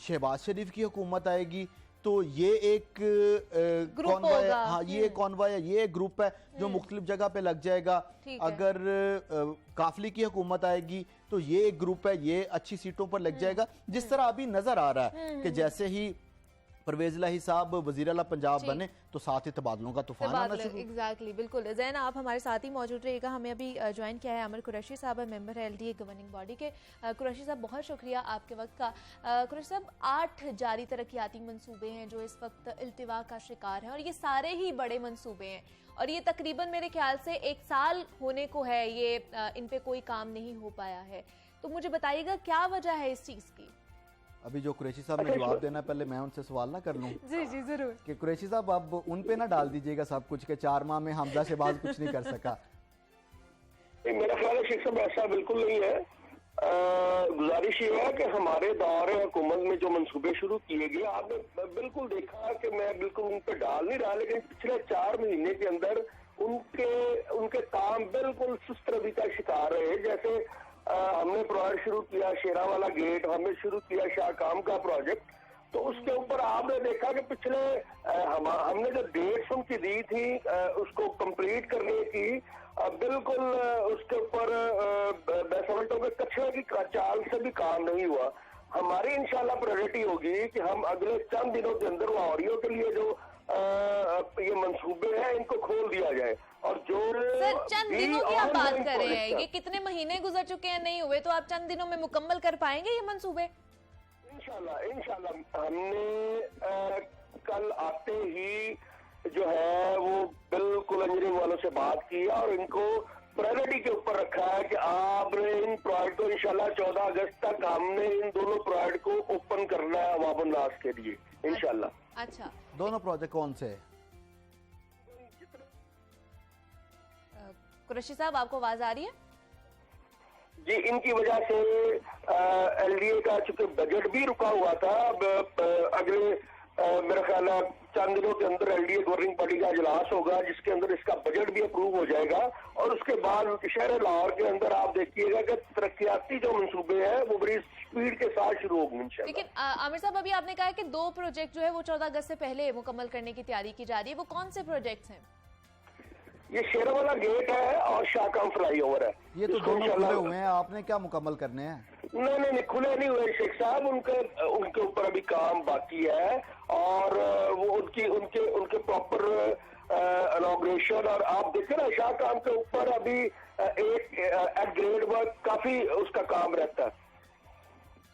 शहबाज शरीफ की हुकूमत आएगी तो ये एक कॉन्वॉय, हाँ ये कॉन्वॉय है, ये एक ग्रुप है जो मुख्तलिफ जगह पे लग जाएगा। अगर काफली की हुकूमत आएगी तो ये एक ग्रुप है, ये अच्छी सीटों पर लग जाएगा। जिस तरह अभी नजर आ रहा है कि जैसे ही परवेज़ इलाही साहब वज़ीर आला पंजाब बने तो साथ ही तबादलों का तूफान आना शुरू। एग्जैक्टली, बिल्कुल। ज़ैन आप हमारे साथ ही मौजूद रहिएगा। हमें अभी ज्वाइन किया है अमर कुरैशी साहब, है मेंबर है एलडीए गवर्निंग बॉडी के। कुरैशी साहब बहुत शुक्रिया आपके वक्त का। कुरैशी साहब 8 जारी तरक्याती मंसूबे हैं जो इस वक्त इल्तिवा का शिकार हैं, और ये सारे ही बड़े मंसूबे हैं, और ये तकरीबन मेरे ख्याल से 1 साल होने को है, ये इन पे कोई काम नहीं हो पाया है। तो मुझे बताइएगा क्या वजह है इस चीज़ की? अभी जो कुरैशी साहब ने जवाब देना, पहले मैं उनसे सवाल ना कर लूं? जी जी जरूर। कि कुरैशी साहब अब उन पे ना डाल दीजिएगा सब कुछ के 4 माह में हमजा शहबाज कुछ नहीं कर सका। मेरा ख्याल है शेख साहब ऐसा बिल्कुल नहीं है। गुजारिश ये है कि हमारे दौर हुकूमत में जो मंसूबे शुरू किए गए, आपने बिल्कुल देखा कि मैं बिल्कुल उन पर डाल नहीं रहा, लेकिन पिछले 4 महीने के अंदर उनके काम बिल्कुल सुस्त रवि का शिकार रहे। जैसे हमने प्रोजेक्ट शुरू किया शेरावाला गेट, हमने शुरू किया शाहकाम का प्रोजेक्ट, तो उसके ऊपर आपने देखा कि पिछले हमने जो डेट्स उनकी दी थी उसको कंप्लीट करने की, बिल्कुल उसके ऊपर मैं समझता हूँ कि कचरे की चाल से भी काम नहीं हुआ। हमारी इंशाल्लाह प्रायोरिटी होगी कि हम अगले चंद दिनों के अंदर लाहौरियों के लिए जो ये मंसूबे हैं इनको खोल दिया जाए। और जो सर चंद दिनों की आप बात कर रहे हैं, ये कितने महीने गुजर चुके हैं नहीं हुए, तो आप चंद दिनों में मुकम्मल कर पाएंगे ये मंसूबे? इंशाल्लाह हमने कल आते ही जो है वो बिल्कुल इंजीनियरिंग वालों से बात की और इनको प्रायोरिटी के ऊपर रखा है कि आपने इन प्रोजेक्ट को इंशाल्लाह 14 अगस्त तक हमने इन दोनों प्रोजेक्ट को ओपन करना है अवाम नास के लिए इंशाल्लाह। अच्छा, दोनों प्रोजेक्ट कौन से है? कुरैशी साहब आपको आवाज आ रही है? जी, इनकी वजह से एलडीए का चूंकि बजट भी रुका हुआ था, अब अगले मेरा ख्याल है चंद दिनों के अंदर एलडीए गवर्निंग पार्टी का इजलास होगा जिसके अंदर इसका बजट भी अप्रूव हो जाएगा और उसके बाद शहर लाहौर के अंदर आप देखिएगा कि तरक्याती जो मंसूबे हैं वो बड़ी स्पीड के साथ शुरू होंगे इंशाल्लाह। लेकिन आमिर साहब अभी आपने कहा कि 2 प्रोजेक्ट जो है वो 14 अगस्त से पहले मुकम्मल करने की तैयारी की जा रही है, वो कौन से प्रोजेक्ट्स हैं? ये शेर वाला गेट है और शाहकाम फ्लाईओवर है। ये तो दोनों खुले हुए हैं, आपने क्या मुकम्मल करने हैं? नहीं, खुले नहीं हुए शेख साहब, उनके ऊपर अभी काम बाकी है और वो उनके प्रॉपर इनॉग्रेशन। और आप देखें ना शाहकाम के ऊपर अभी एक ग्रेड वर्क काफी उसका काम रहता है।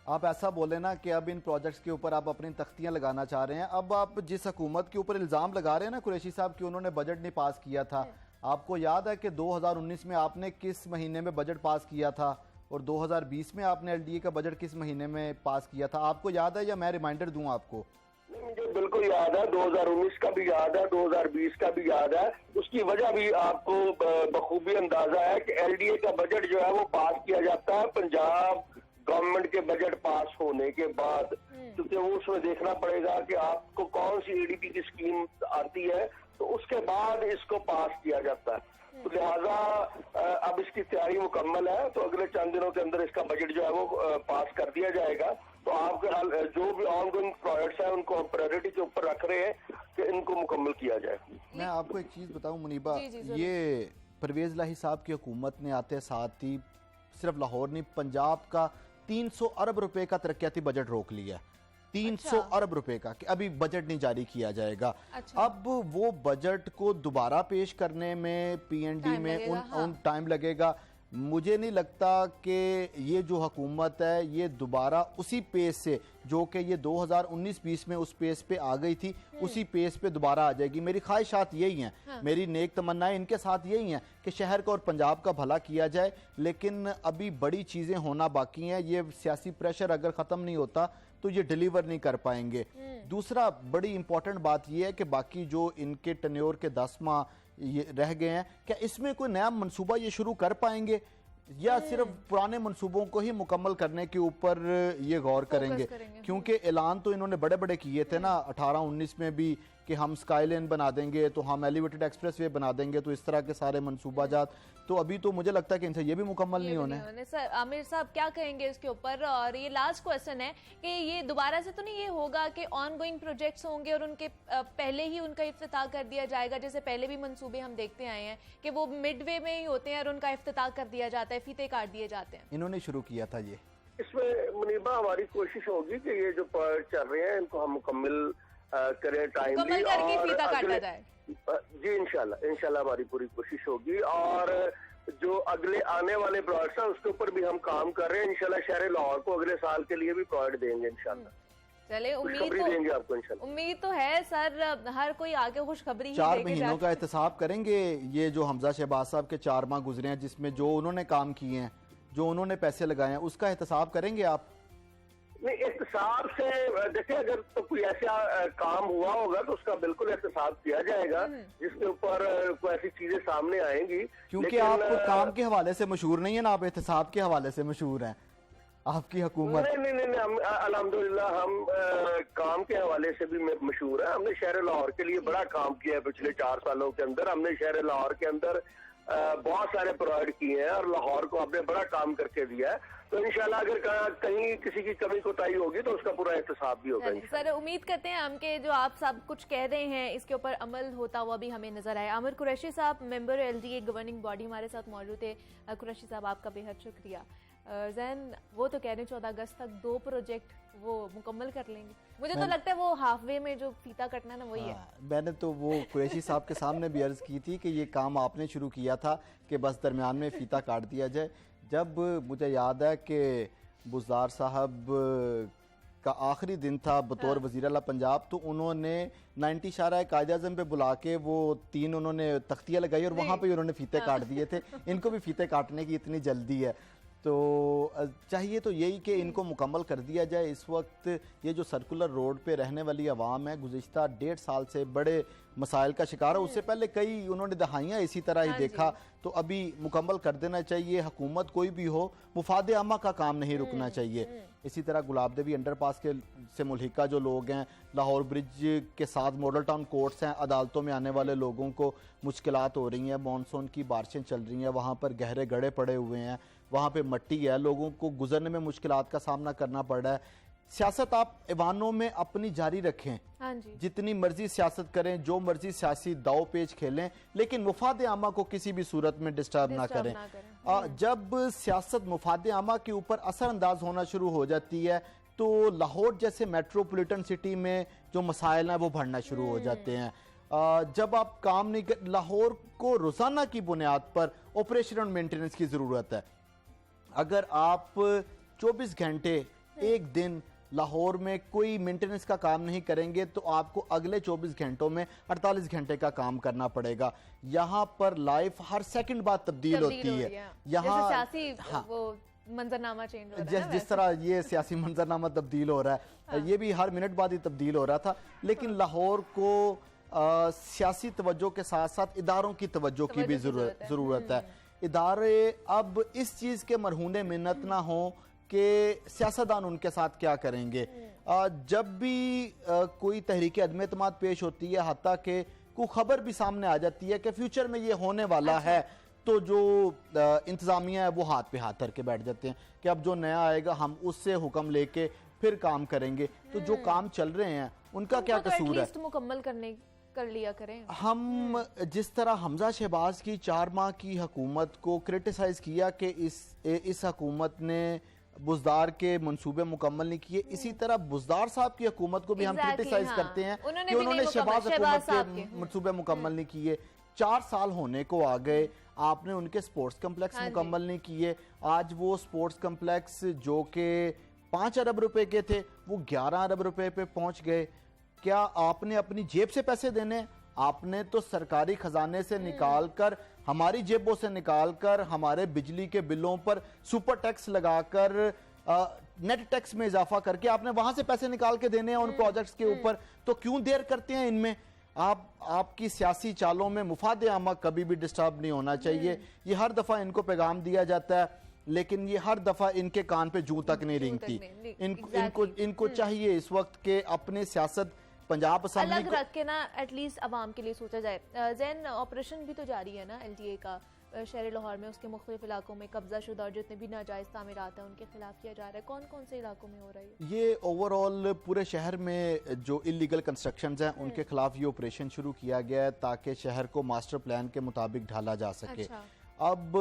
आप ऐसा बोले ना कि अब इन प्रोजेक्ट्स के ऊपर आप अपनी तख्तियां लगाना चाह रहे हैं। अब आप जिस हुकूमत के ऊपर इल्ज़ाम लगा रहे हैं ना कुरैशी साहब कि उन्होंने बजट नहीं पास किया था, आपको याद है कि 2019 में आपने किस महीने में बजट पास किया था और 2020 में आपने एलडीए का बजट किस महीने में पास किया था? आपको याद है या मैं रिमाइंडर दूं आपको? मुझे बिल्कुल याद है, 2019 का भी याद है, 2020 का भी याद है। उसकी वजह भी आपको बखूबी अंदाजा है कि एलडीए का बजट जो है वो पास किया जाता है पंजाब गवर्नमेंट के बजट पास होने के बाद, क्योंकि वो उसमें देखना पड़ेगा कि आपको कौन सी एडीपी की स्कीम आती है, तो उसके बाद इसको पास किया जाता है। तो लिहाजा अब इसकी तैयारी मुकम्मल है, तो अगले चंद दिनों के अंदर इसका बजट जो है वो पास कर दिया जाएगा। तो आपके जो भी ऑनगोइंग प्रोजेक्ट्स हैं उनको प्रायोरिटी के ऊपर रख रहे हैं कि इनको मुकम्मल किया जाए। मैं आपको एक चीज़ बताऊं मुनीबा, ये परवेज लाही साहब की हुकूमत ने आते साथ ही सिर्फ लाहौर नहीं पंजाब का 300 अरब रुपए का तरक्याती बजट रोक लिया। 300 अरब रुपए का कि अभी बजट नहीं जारी किया जाएगा। अब वो बजट को दोबारा पेश करने में पीएनडी में उन टाइम लगेगा। मुझे नहीं लगता कि ये जो हुकूमत है ये दोबारा उसी पेस से जो कि ये 2019-20 में उस पेस पे आ गई थी उसी पेस पे दोबारा आ जाएगी। मेरी ख्वाहिशात यही हैं, मेरी नेक तमन्नाएं इनके साथ यही हैं कि शहर का और पंजाब का भला किया जाए, लेकिन अभी बड़ी चीज़ें होना बाकी हैं। ये सियासी प्रेशर अगर ख़त्म नहीं होता तो ये डिलीवर नहीं कर पाएंगे। दूसरा बड़ी इंपॉर्टेंट बात यह है कि बाकी जो इनके टेन्योर के 10 माह ये रह गए हैं, क्या इसमें कोई नया मंसूबा ये शुरू कर पाएंगे या सिर्फ पुराने मंसूबों को ही मुकम्मल करने के ऊपर ये गौर करेंगे? क्योंकि ऐलान तो इन्होंने बड़े बड़े किए थे ना 18-19 में भी कि हम स्काई लेन बना देंगे, तो हम एलिवेटेड एक्सप्रेस वे बना देंगे, तो इस तरह के सारे मंसूबाजात तो अभी तो मुझे लगता है कि इनसे ये भी मुकम्मल नहीं होने। सर आमिर साहब क्या कहेंगे इसके ऊपर? और ये लास्ट क्वेश्चन है कि ये दोबारा से तो नहीं ये होगा कि ऑन गोइंग प्रोजेक्ट्स होंगे और उनके पहले ही उनका इफ्तिताह कर दिया जाएगा, जैसे पहले भी मंसूबे हम देखते आए हैं कि वो मिड वे में ही होते हैं और उनका इफ्तिताह कर दिया जाता है, फीते काट दिए जाते हैं? इन्होंने शुरू किया था ये। इसमें मुनीबा हमारी कोशिश होगी कि ये जो प्रोजेक्ट चल रहे हैं इनको हम मुकम्मल करें टाइमली और जी इंशाल्लाह हमारी पूरी कोशिश होगी। और जो अगले आने वाले प्रोजेक्ट्स हैं उसके ऊपर भी हम काम कर रहे हैं। इंशाल्लाह शहर लाहौर को अगले साल के लिए भी प्रोजेक्ट देंगे इंशाल्लाह। चले देंगे आपको इंशाल्लाह। उम्मीद तो है सर, हर कोई आगे खुशखबरी 4 महीनों का एहतसाब करेंगे। ये जो हमजा शहबाज साहब के 4 माह गुजरे हैं जिसमें जो उन्होंने काम किए हैं, जो उन्होंने पैसे लगाए हैं, उसका एहतसाब करेंगे आप? नहीं, एहतसाब से देखिए अगर तो कोई ऐसा काम हुआ होगा तो उसका बिल्कुल एहतसाब किया जाएगा जिसके ऊपर कोई ऐसी चीजें सामने आएंगी। क्योंकि आप काम के हवाले से मशहूर नहीं है ना, आप एहतसाब के हवाले से मशहूर हैं आपकी हुकूमत। नहीं, हम अल्हम्दुलिल्लाह हम काम के हवाले से भी मशहूर है। हमने शहर लाहौर के लिए बड़ा काम किया है पिछले 4 सालों के अंदर। हमने शहर लाहौर के अंदर बहुत सारे प्रोवाइड किए हैं और लाहौर को आपने बड़ा काम करके दिया है। तो इंशाल्लाह अगर कहीं किसी की कमी कोताही होगी तो उसका पूरा एहतसाब भी होगा। सर उम्मीद करते हैं हम के जो आप सब कुछ कह रहे हैं इसके ऊपर अमल होता हुआ भी हमें नजर आए। आमिर कुरैशी साहब, मेंबर LDA गवर्निंग बॉडी, हमारे साथ मौजूद थे। कुरैशी साहब आपका बेहद शुक्रिया। जैन वो तो कह रहे 14 अगस्त तक 2 प्रोजेक्ट वो मुकम्मल कर लेंगे। मुझे तो लगता है वो हाफ वे में जो फीता कटना ना वही है। मैंने तो वो कुरैशी साहब के सामने भी अर्ज की थी कि ये काम आपने शुरू किया था कि बस दरमियान में फीता काट दिया जाए। जब मुझे याद है कि बुज़दार साहब का आखिरी दिन था बतौर वज़ीर आला पंजाब, तो उन्होंने 90 शारा कायदे आज़म पे बुला के वो 3 उन्होंने तख्तियाँ लगाई और वहाँ पे उन्होंने फीते काट दिए थे। इनको भी फीते काटने की इतनी जल्दी है, तो चाहिए तो यही कि इनको मुकम्मल कर दिया जाए। इस वक्त ये जो सर्कुलर रोड पे रहने वाली आवाम है गुज़िश्ता 1.5 साल से बड़े मसाइल का शिकार है। उससे पहले कई उन्होंने दहाइयाँ इसी तरह ही देखा, तो अभी मुकम्मल कर देना चाहिए। हुकूमत कोई भी हो, मुफाद आमा का काम नहीं रुकना चाहिए। इसी तरह गुलाब देवी अंडरपास के से मुल्हिका जो लोग हैं, लाहौर ब्रिज के साथ मॉडल टाउन कोर्ट्स हैं, अदालतों में आने वाले लोगों को मुश्किलात हो रही हैं। मानसून की बारिशें चल रही हैं, वहाँ पर गहरे गड्ढे पड़े हुए हैं, वहाँ पे मट्टी है, लोगों को गुजरने में मुश्किलात का सामना करना पड़ रहा है। सियासत आप ऐवानों में अपनी जारी रखें, हाँ जी। जितनी मर्जी सियासत करें, जो मर्जी सियासी दाव पेच खेलें, लेकिन मुफाद आमा को किसी भी सूरत में डिस्टर्ब ना करें। जब सियासत मुफाद आमा के ऊपर असरअंदाज होना शुरू हो जाती है तो लाहौर जैसे मेट्रोपॉलिटन सिटी में जो मसाइल हैं वो बढ़ना शुरू हो जाते हैं। जब आप काम नहीं कर, लाहौर को रोजाना की बुनियाद पर ऑपरेशन और मेंटेनेंस की जरूरत है। अगर आप 24 घंटे एक दिन लाहौर में कोई मेंटेनेंस का काम नहीं करेंगे तो आपको अगले 24 घंटों में 48 घंटे का काम करना पड़ेगा। यहाँ पर लाइफ हर सेकंड बाद तब्दील होती है। यहाँ वो मंजरनामा चेंज हो रहा है, जिस तरह ये सियासी मंजरनामा तब्दील हो रहा है, ये भी हर मिनट बाद ही तब्दील हो रहा था। लेकिन लाहौर को सियासी तवज्जो के साथ साथ इदारों की तवज्जो की भी जरूरत है। इदारे अब इस चीज के मरहूने मिन्नत ना हो कि सियासतदान उनके साथ क्या करेंगे। जब भी कोई तहरीक अदम एतमाद पेश होती है, हत्ता कि कोई खबर भी सामने आ जाती है कि फ्यूचर में ये होने वाला है, तो जो इंतजामिया है वो हाथ पे हाथ धर के बैठ जाते हैं कि अब जो नया आएगा हम उससे हुक्म लेके फिर काम करेंगे। तो जो काम चल रहे हैं उनका क्या कसूर है, मुकम्मल कर लिया करें। हम जिस तरह हमजा शहबाज की 4 माह की हुकूमत को क्रिटिसाइज किया कि इस हुकूमत ने बुज़दार के मंसूबे मुकम्मल नहीं किए, इसी तरह बुज़दार साहब की हुकूमत को भी हम क्रिटिसाइज करते हैं कि उन्होंने शहबाज हुकूमत के मंसूबे मुकम्मल नहीं किए। 4 साल होने को आ गए, आपने उनके स्पोर्ट्स कम्प्लेक्स मुकम्मल नहीं किए। आज वो स्पोर्ट्स कम्प्लेक्स जो कि 5 अरब रुपए के थे वो 11 अरब रुपए पे पहुंच गए। क्या आपने अपनी जेब से पैसे देने? आपने तो सरकारी खजाने से निकाल कर, हमारी जेबों से निकाल कर, हमारे बिजली के बिलों पर सुपर टैक्स लगाकर, नेट टैक्स में इजाफा करके आपने वहां से पैसे निकाल के देने हैं उन प्रोजेक्ट्स के ऊपर। तो क्यों देर करते हैं इनमें? आपकी सियासी चालों में मुफाद आमा कभी भी डिस्टर्ब नहीं होना चाहिए। ये हर दफा इनको पैगाम दिया जाता है, लेकिन ये हर दफा इनके कान पे जूं तक नहीं रेंगती। इनको चाहिए इस वक्त के अपने सियासत पंजाब अलग रख के ना एटलीस्ट अवाम के लिए सोचा जाए। जैन ऑपरेशन भी तो जारी है ना LDA का शहर लाहौर में, उसके मुख्तलिफ इलाकों में कब्जा शुदा और जितने भी नाजायज तामीरात हैं उनके खिलाफ किया जा रहा है। कौन कौन से इलाकों में हो रहा है ये? ओवरऑल पूरे शहर में जो इलीगल कंस्ट्रक्शंस हैं उनके खिलाफ ये ऑपरेशन शुरू किया गया है ताकि शहर को मास्टर प्लान के मुताबिक ढाला जा सके। अब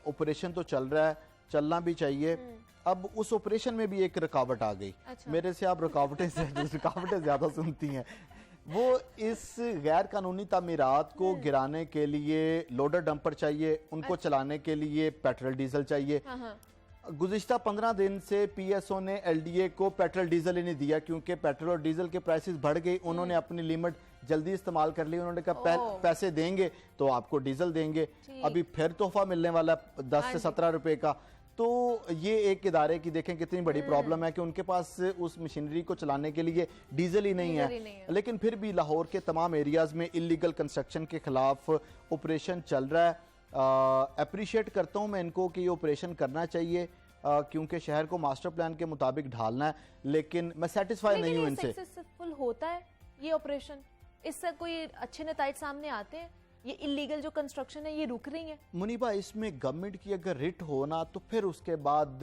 ऑपरेशन तो चल रहा है, चलना भी चाहिए। अब उस ऑपरेशन में भी एक रुकावट आ गई। मेरे से आप रुकावटें ज्यादा सुनती हैं। वो इस गैर कानूनी तामीरात को गिराने के लिए लोडर डंपर चाहिए, उनको चलाने के लिए पेट्रोल डीजल चाहिए। गुज़िश्ता 15 दिन से PSO ने LDA को पेट्रोल डीजल ही नहीं दिया क्योंकि पेट्रोल और डीजल के प्राइसेस बढ़ गई। उन्होंने अपनी लिमिट जल्दी इस्तेमाल कर ली। उन्होंने कहा पैसे देंगे तो आपको डीजल देंगे। अभी फिर तोहफा मिलने वाला 10 से 17 रुपए का। तो ये एक इदारे की देखें कितनी बड़ी प्रॉब्लम है कि उनके पास उस मशीनरी को चलाने के लिए डीजल ही नहीं है। लेकिन फिर भी लाहौर के तमाम एरियाज में इलीगल कंस्ट्रक्शन के खिलाफ ऑपरेशन चल रहा है। अप्रिशिएट करता हूँ मैं इनको कि ये ऑपरेशन करना चाहिए क्योंकि शहर को मास्टर प्लान के मुताबिक ढालना है। लेकिन मैं सेटिस्फाई नहीं हूँ इनसे। सक्सेसफुल होता है ये ऑपरेशन? इससे कोई अच्छे नतीजे सामने आते हैं? ये इलीगल जो कंस्ट्रक्शन है ये रुक रही है? मुनीबा, इसमें गवर्नमेंट की अगर रिट हो ना तो फिर उसके बाद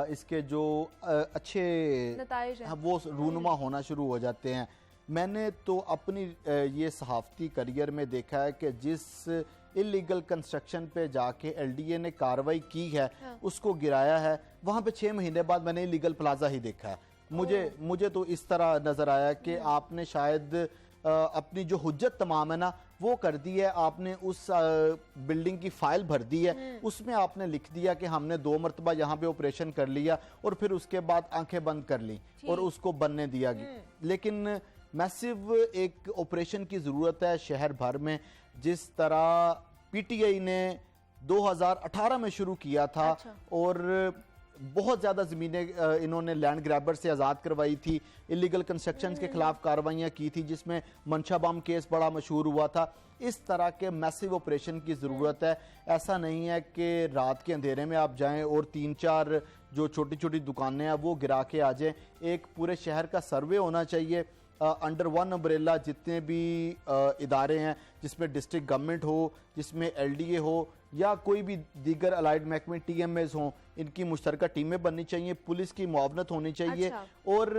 इसके जो अच्छे नताइज हैं वो रूनुमा होना शुरू हो जाते हैं। मैंने तो अपनी ये सहाफ़ती करियर में देखा है कि जिस इलीगल कंस्ट्रक्शन पे जाके एलडीए ने कार्रवाई की है, उसको गिराया है, वहाँ पे 6 महीने बाद मैंने इलीगल प्लाजा ही देखा है। मुझे तो इस तरह नज़र आया कि आपने शायद अपनी जो हुज्जत तमाम है ना वो कर दी है, आपने उस बिल्डिंग की फाइल भर दी है, उसमें आपने लिख दिया कि हमने 2 मरतबा यहाँ पे ऑपरेशन कर लिया और फिर उसके बाद आंखें बंद कर ली और उसको बनने दिया गया। लेकिन मैसिव एक ऑपरेशन की ज़रूरत है शहर भर में, जिस तरह पीटीआई ने 2018 में शुरू किया था। और बहुत ज़्यादा ज़मीनें इन्होंने लैंड ग्रैबर से आज़ाद करवाई थी, इलीगल कंस्ट्रक्शन के खिलाफ कार्रवाइयाँ की थी, जिसमें मंशा बम केस बड़ा मशहूर हुआ था। इस तरह के मैसिव ऑपरेशन की ज़रूरत है। ऐसा नहीं है कि रात के अंधेरे में आप जाएं और 3-4 जो छोटी छोटी दुकानें हैं वो गिरा के आ जाएं। एक पूरे शहर का सर्वे होना चाहिए अंडर वन अम्ब्रेला, जितने भी इदारे हैं जिसमें डिस्ट्रिक्ट गवर्नमेंट हो, जिसमें एलडीए हो या कोई भी दीगर अलाइड महकमे टीएमएस हों, इनकी मुश्तरका टीमें बननी चाहिए, पुलिस की मुआवनत होनी चाहिए और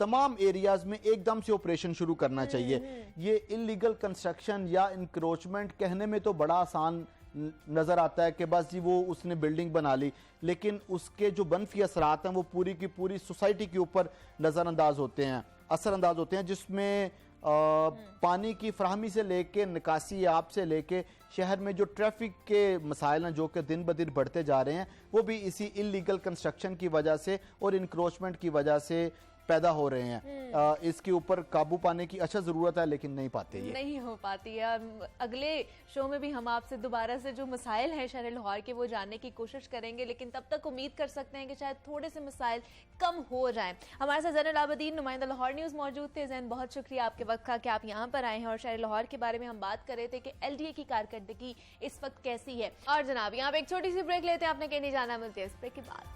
तमाम एरियाज में एकदम से ऑपरेशन शुरू करना चाहिए। ये इलीगल कंस्ट्रक्शन या इंक्रोचमेंट कहने में तो बड़ा आसान नज़र आता है कि बस जी वो उसने बिल्डिंग बना ली, लेकिन उसके जो मनफी असरात हैं वो पूरी की पूरी सोसाइटी के ऊपर नज़रअंदाज होते हैं, असरअंदाज होते हैं, जिसमें पानी की फराहमी से लेके निकासी आप से लेके शहर में जो ट्रैफिक के मसाइल हैं जो कि दिन ब दिन बढ़ते जा रहे हैं, वो भी इसी इलीगल कंस्ट्रक्शन की वजह से और इंक्रोचमेंट की वजह से पैदा हो रहे हैं। इसके ऊपर काबू पाने की अच्छा ज़रूरत है, लेकिन नहीं पाते, ये नहीं हो पाती है। अगले शो में भी हम आपसे दोबारा से जो मसाइल हैं शहर लाहौर के वो जानने की कोशिश करेंगे, लेकिन तब तक उम्मीद कर सकते हैं कि शायद थोड़े से मसाइल कम हो जाएं। हमारे साथ ज़ैनुल आबिदीन, नुमाइंदा लाहौर न्यूज़ मौजूद थे। ज़ैन, बहुत शुक्रिया आपके वक्त का कि आप यहाँ पर आए हैं और शहर लाहौर के बारे में हम बात कर रहे थे कि एलडीए की कारकर्दगी इस वक्त कैसी है। और जनाब यहाँ पे एक छोटी सी ब्रेक लेते हैं, आपने कहीं नहीं जाना, मिलते हैं इस ब्रेक के बाद।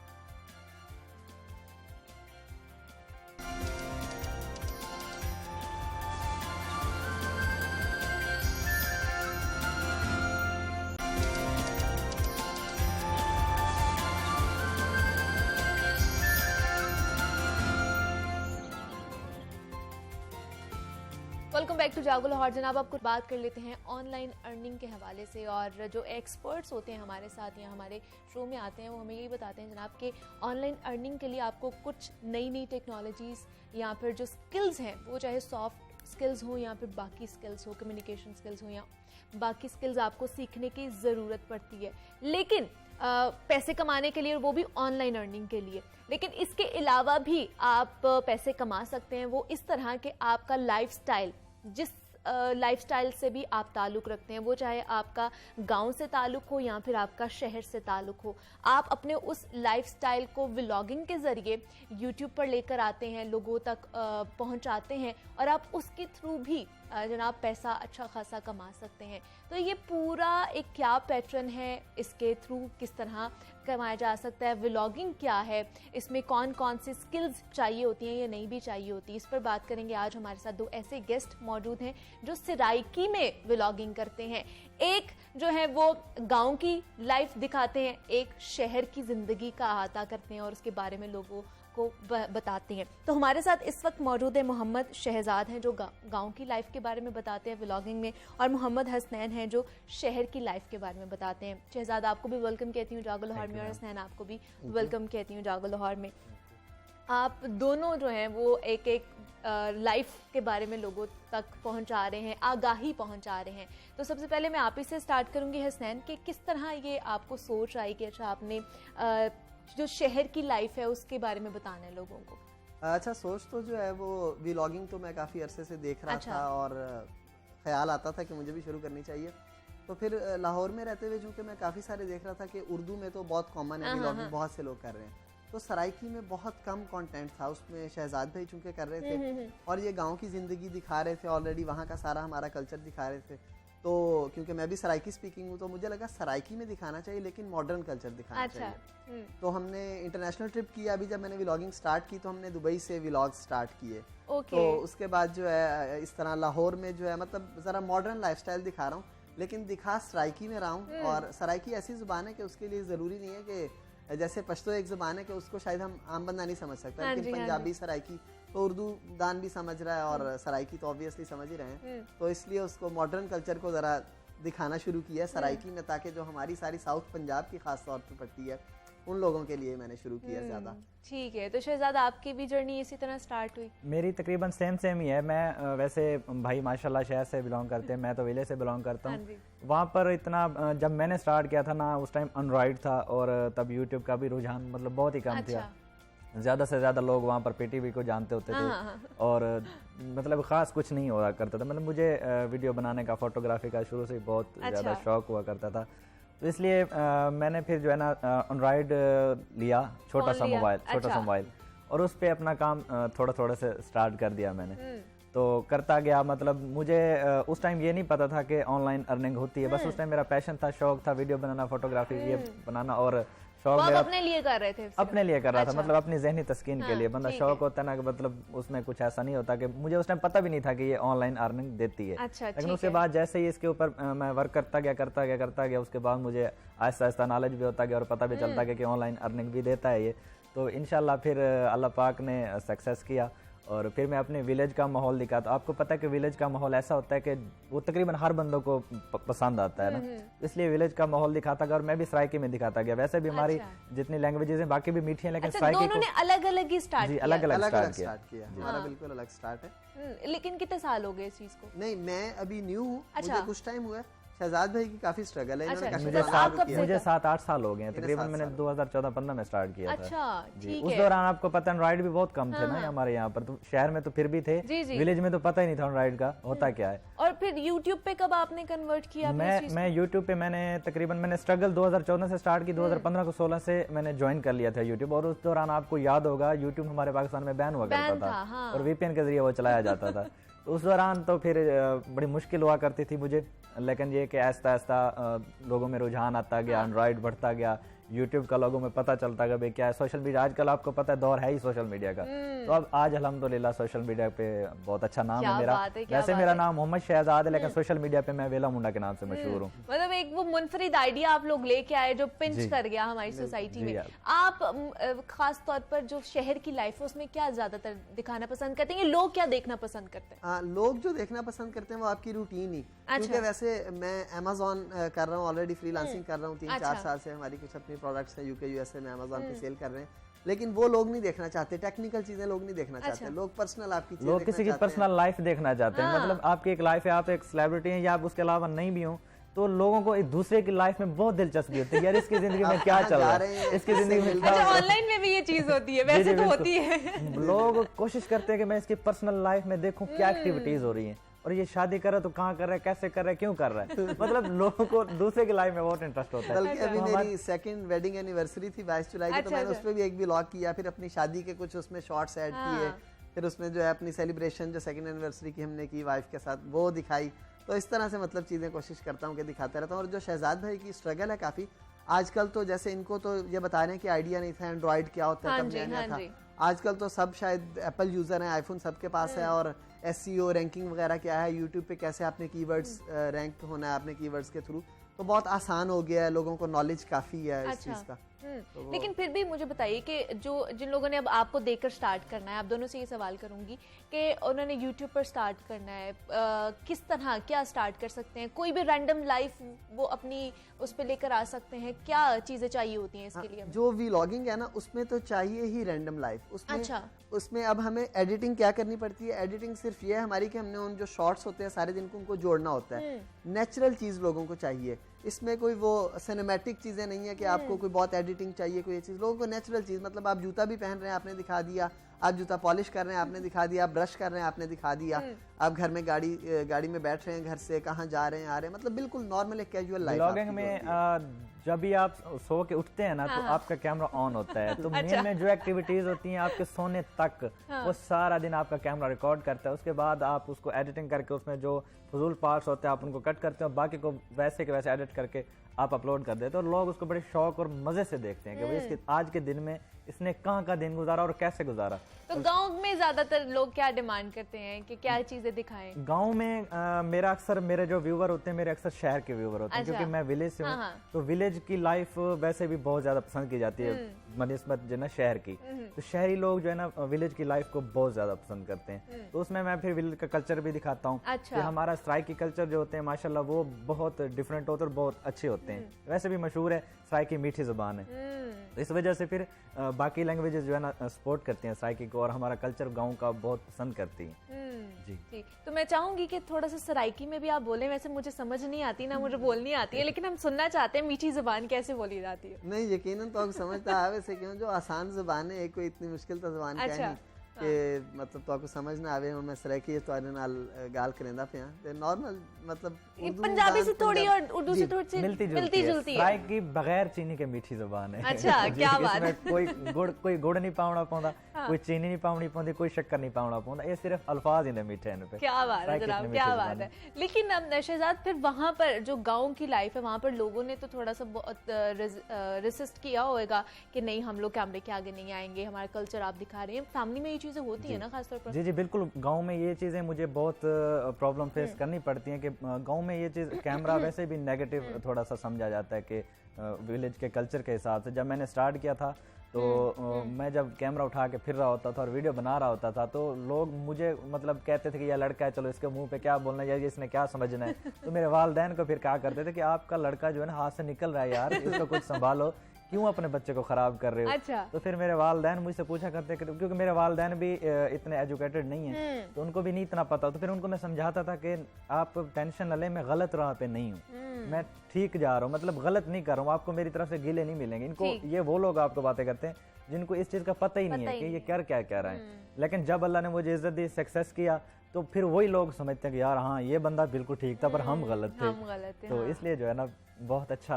वेलकम बैक टू जागो लाहौर। जनाब, आपको बात कर लेते हैं ऑनलाइन अर्निंग के हवाले से, और जो एक्सपर्ट्स होते हैं हमारे साथ या हमारे शो में आते हैं वो हमें यही बताते हैं जनाब कि ऑनलाइन अर्निंग के लिए आपको कुछ नई नई टेक्नोलॉजीज़ या फिर जो स्किल्स हैं वो चाहे सॉफ्ट स्किल्स हो या फिर बाकी स्किल्स हो, कम्युनिकेशन स्किल्स हो या बाकी स्किल्स आपको सीखने की ज़रूरत पड़ती है, लेकिन पैसे कमाने के लिए, वो भी ऑनलाइन अर्निंग के लिए। लेकिन इसके अलावा भी आप पैसे कमा सकते हैं, वो इस तरह के आपका लाइफस्टाइल, जिस लाइफस्टाइल से भी आप ताल्लुक़ रखते हैं, वो चाहे आपका गांव से ताल्लुक़ हो या फिर आपका शहर से ताल्लुक़ हो, आप अपने उस लाइफस्टाइल को व्लॉगिंग के ज़रिए यूट्यूब पर लेकर आते हैं, लोगों तक पहुंचाते हैं और आप उसके थ्रू भी जनाब पैसा अच्छा खासा कमा सकते हैं। तो ये पूरा एक क्या पैटर्न है, इसके थ्रू किस तरह कमाया जा सकता है, व्लॉगिंग क्या है, इसमें कौन कौन सी स्किल्स चाहिए होती हैं या नहीं भी चाहिए होती, इस पर बात करेंगे। आज हमारे साथ 2 ऐसे गेस्ट मौजूद हैं जो सराइकी में व्लॉगिंग करते हैं। एक जो है वो गांव की लाइफ दिखाते हैं, एक शहर की ज़िंदगी का अहाता करते हैं और उसके बारे में लोगों को बताते हैं। तो हमारे साथ इस वक्त मौजूद है मोहम्मद शहजाद हैं जो गांव की लाइफ के बारे में बताते हैं व्लॉगिंग में, और मोहम्मद हसनैन हैं जो शहर की लाइफ के बारे में बताते हैं। शहजाद, आपको भी वेलकम कहती हूँ जागो लाहौर में, और हसनैन आपको भी वेलकम कहती हूँ जागो लाहौर में। आप दोनों जो हैं वो एक एक लाइफ के बारे में लोगों तक पहुंचा रहे हैं, आगाही पहुंचा रहे हैं। तो सबसे पहले मैं आप ही से स्टार्ट करूंगी हसनैन, कि किस तरह ये आपको सोच आई कि अच्छा आपने जो शहर की लाइफ है उसके बारे में बताना है लोगों को? अच्छा, सोच तो जो है वो व्लॉगिंग तो मैं काफ़ी अरसे से देख रहा था और ख्याल आता था कि मुझे भी शुरू करनी चाहिए। तो फिर लाहौर में रहते हुए चूँकि मैं काफ़ी सारे देख रहा था कि उर्दू में तो बहुत कॉमन है व्लॉगिंग, बहुत से लोग कर रहे हैं, तो सराइकी में बहुत कम कंटेंट था, उसमें शहजाद भाई चूँकि कर रहे थे और ये गाँव की ज़िंदगी दिखा रहे थे, ऑलरेडी वहाँ का सारा हमारा कल्चर दिखा रहे थे। तो क्योंकि मैं भी सराइकी स्पीकिंग हूँ तो मुझे लगा सराइकी में दिखाना चाहिए लेकिन मॉडर्न कल्चर दिखाना चाहिए। तो हमने इंटरनेशनल ट्रिप किया। अभी जब मैंने व्लॉगिंग स्टार्ट की तो हमने दुबई से व्लॉग स्टार्ट किए। तो उसके बाद जो है इस तरह लाहौर में जो है मतलब ज़रा मॉडर्न लाइफस्टाइल दिखा रहा हूँ, लेकिन दिखा सराइकी में रहा हूँ। और सराइकी ऐसी ज़ुबान है कि उसके लिए ज़रूरी नहीं है कि जैसे पश्तो एक ज़ुबान है कि उसको शायद हम आम बंदा नहीं समझ सकता, लेकिन पंजाबी सराइकी तो उर्दू दान भी समझ रहा है और सराइकी तो ऑब्वियसली समझ ही रहे हैं। तो इसलिए उसको मॉडर्न कल्चर को ज़रा दिखाना शुरू किया है सराइकी में, ताकि जो हमारी सारी साउथ पंजाब की खास तौर पर पड़ती है उन लोगों के लिए मैंने शुरू किया ज़्यादा। ठीक है, तो शहजाद आपकी भी जर्नी इसी तरह स्टार्ट हुई? मेरी तकरीबन सेम ही है। मैं वैसे भाई माशाल्लाह शहर से बिलोंग करते हैं, मैं तो विलेज से बिलोंग करता हूँ। वहाँ पर इतना जब मैंने स्टार्ट किया था ना, उस टाइम एंड्रॉइड था और तब यूट्यूब का भी रुझान मतलब बहुत ही कम था। ज़्यादा से ज़्यादा लोग वहाँ पर पीटीवी को जानते होते थे और मतलब ख़ास कुछ नहीं हुआ करता था। मतलब मुझे वीडियो बनाने का, फोटोग्राफी का शुरू से बहुत ज़्यादा शौक हुआ करता था, तो इसलिए मैंने फिर जो है ना एंड्रॉइड लिया, छोटा सा मोबाइल, और उस पर अपना काम थोड़ा थोड़ा से स्टार्ट कर दिया मैंने। तो करता गया, मतलब मुझे उस टाइम ये नहीं पता था कि ऑनलाइन अर्निंग होती है। बस उस टाइम मेरा पैशन था, शौक था वीडियो बनाना, फोटोग्राफी ये बनाना, और शौक मेरा अपने लिए कर रहे थे? अपने लिए कर रहा था, मतलब अपनी जहनी तस्कीन के लिए। बंदा शौक होता है ना, मतलब उसमें कुछ ऐसा नहीं होता कि मुझे उस टाइम पता भी नहीं था कि ये ऑनलाइन अर्निंग देती है। लेकिन उसके बाद जैसे ही इसके ऊपर मैं वर्क करता गया, उसके बाद मुझे आहिस्ता आहिस्ता नॉलेज भी होता गया और पता भी चलता गया कि ऑनलाइन अर्निंग भी देता है ये। तो इंशाल्लाह फिर अल्लाह पाक ने सक्सेस किया और फिर मैं अपने विलेज का माहौल दिखाता। आपको पता है कि विलेज का माहौल ऐसा होता है कि वो तकरीबन हर बंदों को पसंद आता है ना, इसलिए विलेज का माहौल दिखाता गया और मैं भी सराइकी में दिखाता गया। वैसे भी हमारी जितनी लैंग्वेजेस हैं बाकी भी मीठी हैं, लेकिन सराइकी दोनों ने अलग-अलग ही स्टार्ट किया। अलग-अलग स्टार्ट किया। हमारा बिल्कुल अलग स्टार्ट है। लेकिन कितने साल हो गए इस चीज को? नहीं, मैं अभी न्यू हूँ, मुझे कुछ टाइम हुआ है। शहजाद भाई की काफी स्ट्रगल है। मुझे 7-8 साल हो गए हैं तकरीबन। मैंने 2014-15 में स्टार्ट किया था। जी, उस दौरान आपको पता है एंड्रॉइड भी बहुत कम थे ना हमारे यहाँ पर, तो शहर में तो फिर भी थे, विलेज में तो पता ही नहीं था एंड्रॉइड का होता क्या है। और फिर यूट्यूब पे कब आपने कन्वर्ट किया? मैं यूट्यूब पे मैंने स्ट्रगल 2014 से स्टार्ट की, 2015 को 16 से मैंने ज्वाइन कर लिया था यूट्यूब। और उस दौरान आपको याद होगा यूट्यूब हमारे पाकिस्तान में बैन हुआ करता था और VPN के जरिए वो चलाया जाता था। तो उस दौरान तो फिर बड़ी मुश्किल हुआ करती थी मुझे, लेकिन ये कि आहिस्ता आहिस्ता लोगों में रुझान आता गया, एंड्रॉइड बढ़ता गया, यूट्यूब का लोगों में पता चलता गया भाई क्या है सोशल मीडिया। आजकल आपको पता है दौर है ही सोशल मीडिया का। तो अब आज अल्हम्दुलिल्लाह सोशल मीडिया पे बहुत अच्छा नाम है मेरा। वैसे मेरा नाम मोहम्मद शहजाद है, लेकिन सोशल मीडिया पे मैं वेला मुंडा के नाम से मशहूर हूँ। मतलब एक वो मुनफरिद आइडिया आप लोग लेके आए जो पिंच कर गया हमारी सोसाइटी में। आप खास तौर पर जो शहर की लाइफ है उसमें क्या ज्यादातर दिखाना पसंद करते हैं? लोग क्या देखना पसंद करते हैं? लोग जो देखना पसंद करते हैं वो आपकी रूटीन ही। क्योंकि वैसे मैं अमेज़न कर रहा हूँ, ऑलरेडी फ्रीलांसिंग कर रहा हूँ 3-4 साल से। हमारी कुछ अपनी प्रोडक्ट्स हैं UK USA में अमेज़न पे सेल कर रहे हैं, लेकिन वो लोग नहीं देखना चाहते। टेक्निकल चीजें लोग नहीं देखना चाहते। लोग पर्सनल आपकी चीजें, लोग किसी की पर्सनल लाइफ देखना चाहते हैं। मतलब आपकी एक लाइफ है, आप एक सेलिब्रिटी हैं या आप उसके अलावा नहीं भी हो, तो लोगों को एक दूसरे की लाइफ में बहुत दिलचस्पी होती है। यार इसकी जिंदगी में क्या चल रहा है, इसकी जिंदगी में क्या। ऑनलाइन में भी ये चीज होती है, वैसे तो होती है। लोग कोशिश करते हैं कि मैं इसकी पर्सनल लाइफ में देखूं क्या एक्टिविटीज हो रही हैं, और ये शादी कर रहा है तो कहाँ कर रहा है, कैसे कर रहा है, क्यों कर रहा है। मतलब लोगों को दूसरे की लाइफ में बहुत इंटरेस्ट होता है। बल्कि अभी मेरी सेकंड वेडिंग एनिवर्सरी थी 22 जुलाई की, तो मैंने उस पर भी एक व्लॉग किया, फिर अपनी शादी के कुछ उसमें शॉर्ट्स ऐड किए, फिर उसमें जो है अपनी सेलिब्रेशन जो सेकंड एनिवर्सरी की हमने की वाइफ के साथ वो दिखाई। तो इस तरह से मतलब चीज़ें कोशिश करता हूँ कि दिखाते रहता हूँ। और जो शहजाद भाई की स्ट्रगल है काफ़ी आजकल, तो जैसे इनको तो ये बता रहे हैं कि आइडिया नहीं था एंड्रॉइड क्या होता है, तब नया था। आजकल तो सब शायद एप्पल यूज़र हैं, आईफोन सबके पास है, और SEO रैंकिंग वगैरह क्या है, यूट्यूब पे कैसे आपने कीवर्ड्स रैंक होना है आपने कीवर्ड्स के थ्रू, तो बहुत आसान हो गया है, लोगों को नॉलेज काफ़ी है इस चीज़ का। तो लेकिन फिर भी मुझे बताइए कि जिन लोगों ने अब आपको देखकर स्टार्ट करना है, आप दोनों से ये सवाल करूंगी कि उन्होंने YouTube पर स्टार्ट करना है, किस तरह क्या स्टार्ट कर सकते हैं? कोई भी रैंडम लाइफ वो अपनी उस पर लेकर आ सकते हैं? क्या चीजें चाहिए होती हैं इसके लिए? जो व्लॉगिंग है ना, उसमें तो चाहिए ही रैंडम लाइफ। उसमें अब हमें एडिटिंग क्या करनी पड़ती है? एडिटिंग सिर्फ ये है हमारी कि हमने उन जो शॉर्ट्स होते हैं सारे दिन को उनको जोड़ना होता है। नेचुरल चीज लोगों को चाहिए, इसमें कोई वो सिनेमैटिक चीजें नहीं है कि आपको कोई बहुत एडिटिंग चाहिए, कोई ये चीज। लोगों को नेचुरल चीज, मतलब आप जूता भी पहन रहे हैं आपने दिखा दिया, आप जूता पॉलिश कर रहे हैं आपने दिखा दिया, आप ब्रश कर रहे हैं आपने दिखा दिया, आप घर में गाड़ी में बैठ रहे हैं, घर से कहाँ जा रहे हैं आ रहे हैं, मतलब बिल्कुल नॉर्मल एक कैजुअल लाइफ। ब्लॉगिंग में जब भी आप सो के उठते हैं ना, तो आपका कैमरा ऑन होता है, तो मेन में जो एक्टिविटीज होती हैं आपके सोने तक, वो सारा दिन आपका कैमरा रिकॉर्ड करता है। उसके बाद आप उसको एडिटिंग करके उसमें जो फजूल पार्ट्स होते हैं आप उनको कट करते हो, बाकी को वैसे के वैसे एडिट करके आप अपलोड कर देते हो, और लोग उसको बड़े शौक और मजे से देखते हैं कि भाई इसके आज के दिन में इसने कहाँ का दिन गुजारा और कैसे गुजारा। तो गांव में ज्यादातर लोग क्या डिमांड करते हैं कि क्या चीजें दिखाएं? गांव में मेरे जो व्यूवर होते हैं मेरे अक्सर शहर के व्यूवर होते हैं, अच्छा। क्योंकि मैं विलेज से हूँ। हाँ। तो विलेज की लाइफ वैसे भी बहुत ज्यादा पसंद की जाती है बनिस्बत जो ना शहर की। तो शहरी लोग जो है ना विलेज की लाइफ को बहुत ज्यादा पसंद करते हैं। तो उसमें मैं फिर विलेज का कल्चर भी दिखाता हूँ। अच्छा। कि हमारा सराइकी कल्चर जो होते हैं माशाल्लाह वो बहुत डिफरेंट होते हैं और बहुत अच्छे होते हैं। वैसे भी मशहूर है सराइकी मीठी जुबान है, तो इस वजह से फिर बाकी लैंग्वेजेस जो है ना सपोर्ट करती हैं सराइकी को, और हमारा कल्चर गाँव का बहुत पसंद करती हैं। जी। तो मैं चाहूंगी कि थोड़ा सा सराइकी में भी आप बोलें। वैसे मुझे समझ नहीं आती ना, मुझे बोलनी आती है, लेकिन हम सुनना चाहते हैं मीठी जुबान कैसे बोली जाती है। नहीं, यकीनन तो आप समझता है वैसे क्यों, जो आसान जुबान है कोई इतनी मुश्किल तो जुबान क्या नहीं कि मतलब तो आपको समझ ना आवे। मैं सराइकी तो नाल गाल करेंदा पे ते नॉर्मल मतलब पंजाबी से थोड़ी और उर्दू से थोड़ी सी मिलती जुलती है। सराइकी बगैर चीनी के मीठी जुबान है। अच्छा, क्या बात है। कोई गुड़ नहीं पाउना पाਉਂਦਾ, कोई चीनी नहीं पाउनी पाਉਂਦੀ, कोई शक्कर नहीं पाउना पाਉਂਦਾ, ये सिर्फ अल्फाज ही ने मीठे हैं पे। क्या बात है जनाब, क्या बात है। लेकिन अब शहजाद फिर वहाँ पर जो गाँव की लाइफ है वहाँ पर लोगों ने तो थोड़ा सा बहुत रेसिस्ट किया होगा कि नहीं हम लोग कैमरे के आगे नहीं आएंगे, हमारा कल्चर आप दिखा रहे हैं। फैमिली में ये चीजें होती है ना खासतौर पर? जी बिल्कुल, गांव में ये चीज़ें मुझे बहुत प्रॉब्लम फेस करनी पड़ती हैं कि गांव में ये चीज़ कैमरा वैसे भी नेगेटिव थोड़ा सा समझा जाता है कि विलेज के कल्चर के हिसाब से। जब मैंने स्टार्ट किया था तो मैं जब कैमरा उठा के फिर रहा होता था और वीडियो बना रहा होता था तो लोग मुझे मतलब कहते थे कि यह लड़का है, चलो इसके मुंह पे क्या बोलना है, इसने क्या समझना है। तो मेरे वालिदैन को फिर क्या करते थे कि आपका लड़का जो है ना हाथ से निकल रहा है यार, इसको कुछ संभालो, क्यों अपने बच्चे को खराब कर रहे हो। अच्छा। तो फिर मेरे वालिदैन मुझसे पूछा करते क्योंकि मेरे वालिदैन भी इतने एजुकेटेड नहीं है, तो उनको भी नहीं इतना पता। तो फिर उनको मैं समझाता था कि आप टेंशन न ले, मैं गलत राह पे नहीं हूँ, मैं ठीक जा रहा हूँ, मतलब गलत नहीं कर रहा हूँ, आपको मेरी तरफ से गिले नहीं मिलेंगे। इनको ये वो लोग आपको बातें करते हैं जिनको इस चीज़ का पता ही नहीं है कि ये क्या कह रहा है। लेकिन जब अल्लाह ने मुझे इज्जत दी, सक्सेस किया, तो फिर वही लोग समझते हैं कि यार हाँ ये बंदा बिल्कुल ठीक था पर हम गलत थे। तो इसलिए जो है ना बहुत अच्छा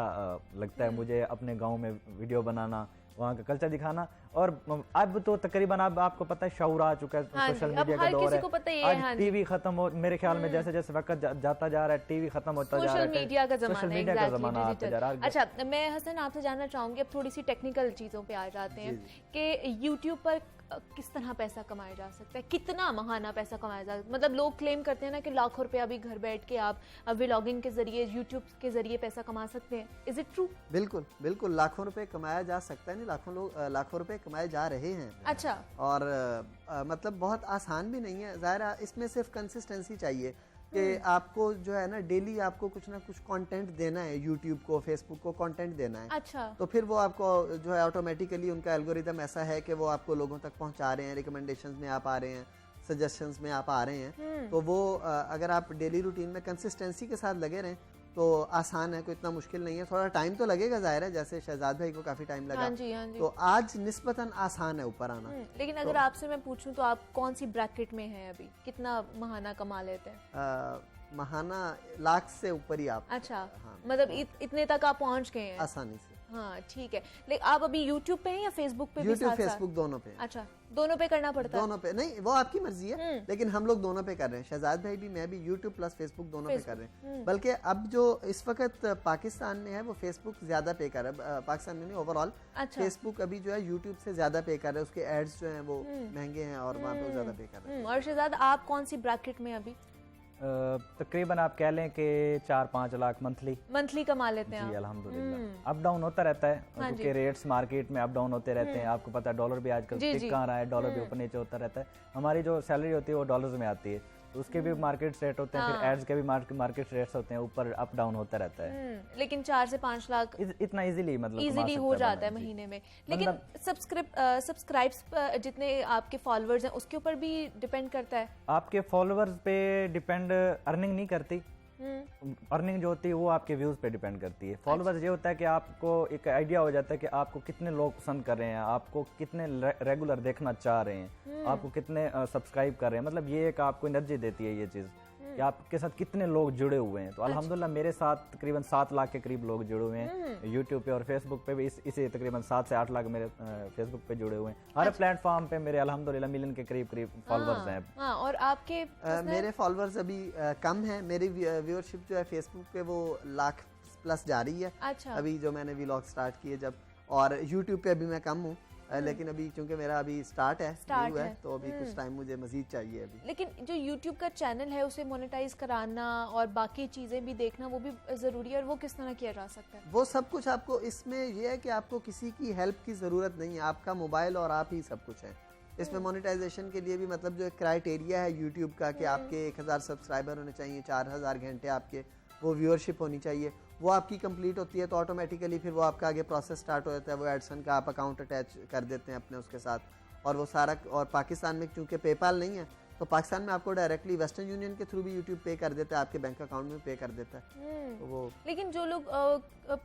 लगता है मुझे अपने गांव में वीडियो बनाना, वहाँ का कल्चर दिखाना। और अब तो तकरीबन अब आपको पता है शऊर आ चुका है, सोशल मीडिया का दौर है। आज टीवी खत्म हो, मेरे ख्याल में जैसे जैसे वक्त जाता जा रहा है टीवी खत्म होता जा रहा है, सोशल मीडिया का जमाना आता जा रहा है। अच्छा, मैं हसन आपसे जानना चाहूंगी, अब थोड़ी सी टेक्निकल चीजों पे आ जाते हैं कि यूट्यूब पर किस तरह पैसा कमाया जा सकता है, कितना महाना पैसा कमाया जा सकता है। मतलब लोग क्लेम करते हैं ना कि लाखों रुपया अभी घर बैठ के आप व्लॉगिंग के जरिए, यूट्यूब के जरिए पैसा कमा सकते हैं। Is it true? बिल्कुल बिल्कुल, लाखों रुपए कमाया जा सकता है, नहीं लाखों लोग लाखों रुपए कमाए जा रहे हैं। अच्छा। और मतलब बहुत आसान भी नहीं है, ज़ाहिर इसमें सिर्फ कंसिस्टेंसी चाहिए कि आपको जो है ना डेली आपको कुछ ना कुछ कंटेंट देना है, यूट्यूब को फेसबुक को कंटेंट देना है। अच्छा। तो फिर वो आपको जो है ऑटोमेटिकली उनका एल्गोरिदम ऐसा है कि वो आपको लोगों तक पहुंचा रहे हैं, रिकमेंडेशंस में आप आ रहे हैं, सजेशंस में आप आ रहे हैं। तो वो अगर आप डेली रूटीन में कंसिस्टेंसी के साथ लगे रहें तो आसान है, कोई इतना मुश्किल नहीं है। थोड़ा टाइम तो लगेगा ज़ाहिर है, जैसे शहजाद भाई को काफ़ी टाइम लगा। हाँ जी, हाँ जी। तो आज निस्बतन आसान है ऊपर आना। लेकिन अगर आपसे मैं पूछूं तो आप कौन सी ब्रैकेट में हैं अभी, कितना महाना कमा लेते हैं? महाना लाख से ऊपर ही आप। अच्छा। हाँ, मतलब इतने तक आप पहुंच गए हैं आसानी से। हाँ ठीक है। लेकिन आप अभी यूट्यूब पे हैं या फेसबुक पे? यूट्यूब फेसबुक दोनों पे। अच्छा, दोनों पे करना पड़ता है? दोनों पे नहीं, वो आपकी मर्जी है, लेकिन हम लोग दोनों पे कर रहे हैं। शहजाद भाई भी, मैं भी यूट्यूब प्लस फेसबुक दोनों पे कर रहे हैं। बल्कि अब जो इस वक्त पाकिस्तान में है वो फेसबुक ज्यादा पे कर रहा है, पाकिस्तान में नहीं ओवरऑल। अच्छा। फेसबुक अभी जो है यूट्यूब से ज्यादा पे कर रहा है, उसके एड्स जो है वो महंगे हैं और वहाँ पे ज्यादा पे कर रहे हैं। और शहजाद आप कौन सी ब्रैकेट में अभी? तकरीबन आप कह लें कि 4-5 लाख मंथली कमा लेते हैं जी अल्हम्दुलिल्लाह। अप डाउन होता रहता है क्योंकि रेट्स मार्केट में अप डाउन होते रहते हैं। आपको पता है डॉलर भी आजकल टिक कहाँ रहा है, डॉलर भी ऊपर नीचे होता रहता है। हमारी जो सैलरी होती है वो डॉलर्स में आती है, तो उसके भी मार्केट रेट होते हैं, फिर एड्स के भी मार्केट रेट्स होते हैं, ऊपर अप डाउन होता रहता है। लेकिन 4 से 5 लाख इतना इजीली हो जाता है महीने में। लेकिन सब्सक्राइब्स जितने आपके फॉलोअर्स हैं उसके ऊपर भी डिपेंड करता है? आपके फॉलोअर्स पे डिपेंड, अर्निंग नहीं करती। अर्निंग जो होती है वो आपके व्यूज पे डिपेंड करती है। फॉलोअर्स ये होता है कि आपको एक आइडिया हो जाता है कि आपको कितने लोग पसंद कर रहे हैं, आपको कितने रेगुलर देखना चाह रहे हैं, आपको कितने सब्सक्राइब कर रहे हैं। मतलब ये एक आपको एनर्जी देती है ये चीज़ कि आपके साथ कितने लोग जुड़े हुए हैं। तो अल्हम्दुलिल्लाह मेरे साथ तकरीबन 7 लाख के करीब लोग जुड़े हुए हैं यूट्यूब पे, और फेसबुक पे भी इसी तकरीबन 7 से 8 लाख मेरे फेसबुक पे जुड़े हुए हैं। हर प्लेटफॉर्म पे मेरे अल्हम्दुलिल्लाह मिलियन के करीब फॉलोअर्स हैं। और आपके? मेरे फॉलोअर्स अभी कम हैं। मेरी व्यूअरशिप जो है फेसबुक पे वो लाख प्लस जा रही है। अच्छा। अभी जो मैंने व्लॉग स्टार्ट किए जब, और यूट्यूब पे अभी मैं कम हूँ। लेकिन अभी चूंकि मेरा अभी स्टार्ट है तो अभी कुछ टाइम मुझे मजीद चाहिए अभी। लेकिन जो यूट्यूब का चैनल है उसे मोनेटाइज कराना और बाकी चीजें भी देखना वो भी जरूरी है, और वो किस तरह किया जा सकता है? वो सब कुछ आपको इसमें यह है कि आपको किसी की हेल्प की जरूरत नहीं है, आपका मोबाइल और आप ही सब कुछ है। इसमें मोनेटाइजेशन के लिए भी मतलब जो एक क्राइटेरिया है यूट्यूब का कि आपके 1000 सब्सक्राइबर होने चाहिए, 4000 घंटे आपके वो व्यूअरशिप होनी चाहिए, वो आपकी कंप्लीट होती है तो ऑटोमेटिकली फिर वो आपका आगे प्रोसेस स्टार्ट हो जाता है। वो एडसन का आप अकाउंट अटैच कर देते हैं अपने उसके साथ, और वो सारा, और पाकिस्तान में चूंकि पेपाल नहीं है तो पाकिस्तान में आपको डायरेक्टली वेस्टर्न यूनियन के थ्रू भी यूट्यूब पे कर देता है, आपके बैंक अकाउंट में पे कर देता है। तो वो लेकिन जो लोग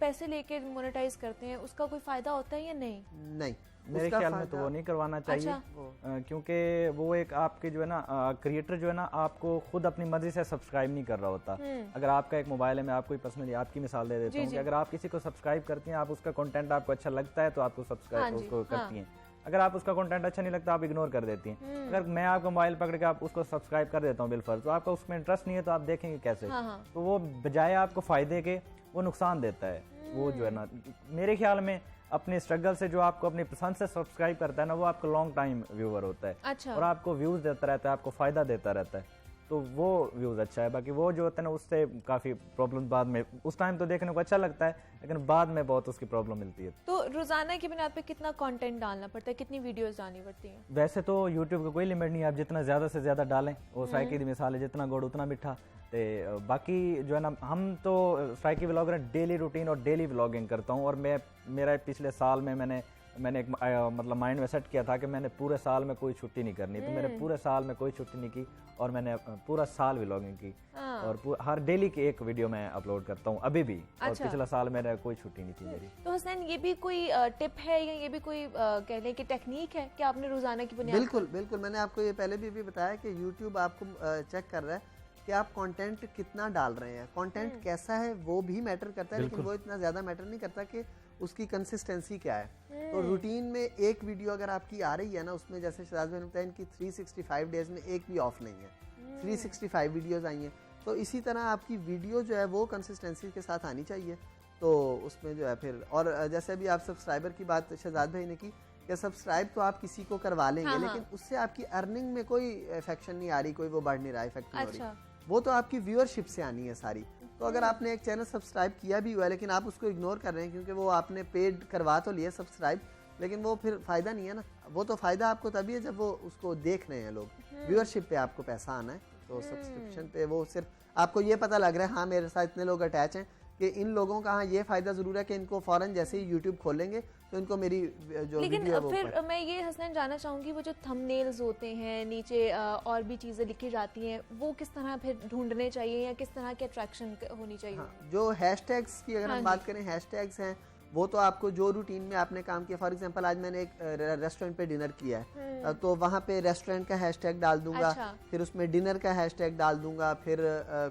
पैसे लेके मोनेटाइज करते हैं उसका कोई फायदा होता है या नहीं? नहीं, मेरे ख्याल में तो वो नहीं करवाना चाहिए। अच्छा। क्योंकि वो एक आपके जो है ना क्रिएटर जो है ना आपको खुद अपनी मर्जी से सब्सक्राइब नहीं कर रहा होता। अगर आपका एक मोबाइल है, मैं आपको पर्सनली आपकी मिसाल दे देता हूँ कि अगर आप किसी को सब्सक्राइब करती हैं, आप उसका कंटेंट आपको अच्छा लगता है तो आपको सब्सक्राइब उसको करती हैं। अगर आप उसका कंटेंट अच्छा नहीं लगता आप इग्नोर कर देती हैं। अगर मैं आपका मोबाइल पकड़ के आप उसको सब्सक्राइब कर देता हूँ बिलफर्ज, तो आपका उसमें इंटरेस्ट नहीं है तो आप देखेंगे कैसे? तो वो बजाय आपको फायदे के वो नुकसान देता है। वो जो है ना मेरे ख्याल में अपने स्ट्रगल से जो आपको अपनी पसंद से सब्सक्राइब करता है ना, वो आपको लॉन्ग टाइम व्यूअर होता है। अच्छा। और आपको व्यूज देता रहता है, आपको फायदा देता रहता है, तो वो व्यूज अच्छा है। बाकी वो जो होता है ना उससे काफी प्रॉब्लम बाद में, उस टाइम तो देखने को अच्छा लगता है लेकिन बाद में बहुत उसकी प्रॉब्लम मिलती है। तो रोजाना की बुनियाद पे कितना कंटेंट डालना पड़ता है, कितनी वीडियोस डालनी पड़ती हैं? वैसे तो यूट्यूब का कोई लिमिट नहीं है, आप जितना ज्यादा से ज्यादा डालें। वो साइकी दी मिसाल है, जितना गुड़ उतना मीठा। तो बाकी जो है ना हम तो साइकी व्लॉगर डेली रूटीन और डेली व्लॉगिंग करता हूँ, और मेरा पिछले साल में मैंने एक मतलब माइंड में सेट किया था कि मैंने पूरे साल में कोई छुट्टी नहीं करनी। तो मैंने पूरे साल में कोई छुट्टी नहीं की और मैंने पूरा साल व्लॉगिंग की, और हर डेली की एक वीडियो मैं अपलोड करता हूँ अभी भी। और पिछला साल मेरा कोई छुट्टी नहीं थी मेरी। तो हसनैन ये भी कोई टिप है या ये भी कोई कह लें कि टेक्निक है कि आपने रोजाना की बुनियाद? बिल्कुल बिल्कुल, मैंने आपको ये पहले भी बताया कि यूट्यूब आपको चेक कर रहा है कि आप कंटेंट कितना डाल रहे हैं, कंटेंट कैसा है वो भी मैटर करता है, लेकिन वो इतना ज़्यादा मैटर नहीं करता कि उसकी कंसिस्टेंसी क्या है। तो रूटीन में एक वीडियो अगर आपकी आ रही है ना, उसमें जैसे शहजाद भाई ने बताया इनकी 365 डेज में एक भी ऑफ नहीं है, 365 वीडियोस आई हैं। तो इसी तरह आपकी वीडियो जो है वो कंसिस्टेंसी के साथ आनी चाहिए। तो उसमें जो है फिर, और जैसे अभी आप सब्सक्राइबर की बात शहजाद भाई ने की कि सब्सक्राइब तो आप किसी को करवा लेंगे, लेकिन उससे आपकी अर्निंग में कोई इफेक्शन नहीं आ रही, कोई वो बढ़ नहीं रहा, इफेक्ट नहीं हो रही। वो तो आपकी व्यूअरशिप से आनी है सारी। तो अगर आपने एक चैनल सब्सक्राइब किया भी हुआ है लेकिन आप उसको इग्नोर कर रहे हैं क्योंकि वो आपने पेड करवा तो लिया सब्सक्राइब, लेकिन वो फिर फ़ायदा नहीं है ना। वो तो फ़ायदा आपको तभी है जब वो उसको देख रहे हैं लोग, व्यूअरशिप पे आपको पैसा आना है। तो सब्सक्रिप्शन पे वो सिर्फ आपको ये पता लग रहा है हाँ मेरे साथ इतने लोग अटैच हैं कि इन लोगों का हाँ ये फ़ायदा ज़रूर है कि इनको फ़ौरन जैसे ही यूट्यूब खोलेंगे तो इनको मेरी जो लेकिन वीडियो है वो फिर मैं ये हसनैन जानना चाहूँगी वो जो थंबनेल्स होते हैं नीचे और भी चीज़ें लिखी जाती हैं वो किस तरह फिर ढूंढने चाहिए या किस तरह की अट्रैक्शन होनी चाहिए? हाँ, जो हैशटैग्स की अगर हम बात करें, हैशटैग्स हैं वो तो आपको जो रूटीन में आपने काम किया, फॉर एग्जांपल आज मैंने एक रेस्टोरेंट पे डिनर किया है तो वहाँ पे रेस्टोरेंट का हैशटैग डाल दूंगा। अच्छा। फिर उसमें डिनर का हैशटैग डाल दूंगा। फिर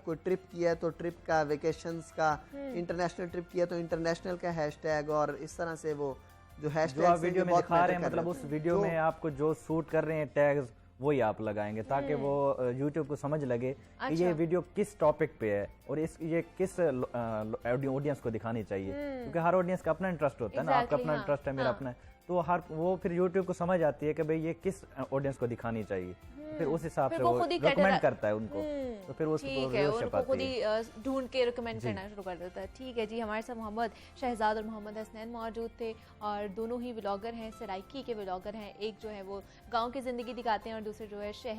कोई ट्रिप किया है तो ट्रिप का, वेकेशंस का, इंटरनेशनल ट्रिप किया तो इंटरनेशनल का हैशटैग, और इस तरह से वो जो हैशटैग आप वीडियो में दिखा रहे हैं मतलब उस वीडियो में आपको जो शूट कर रहे हैं टैग्स वही आप लगाएंगे ताकि वो YouTube को समझ लगे कि ये वीडियो किस टॉपिक पे है और ये किस ऑडियंस को दिखानी चाहिए, क्योंकि हर ऑडियंस का अपना इंटरेस्ट होता है ना। आपका अपना इंटरेस्ट है, मेरा अपना है, तो वो फिर YouTube को समझ आती है कि भाई ये किस ऑडियंस को दिखानी चाहिए, फिर उस हिसाब से वो रिकमेंड करता है उनको। तो फिर उनको खुद ही ढूंढ के रिकमेंड करना शुरू कर देता है। ठीक है जी, हमारे साथ मोहम्मद शहजाद और मोहम्मद हसनैन मौजूद थे और दोनों ही व्लॉगर हैं, सराइकी के व्लॉगर हैं। एक जो है वो गांव की ज़िंदगी दिखाते हैं और दूसरे जो है शहर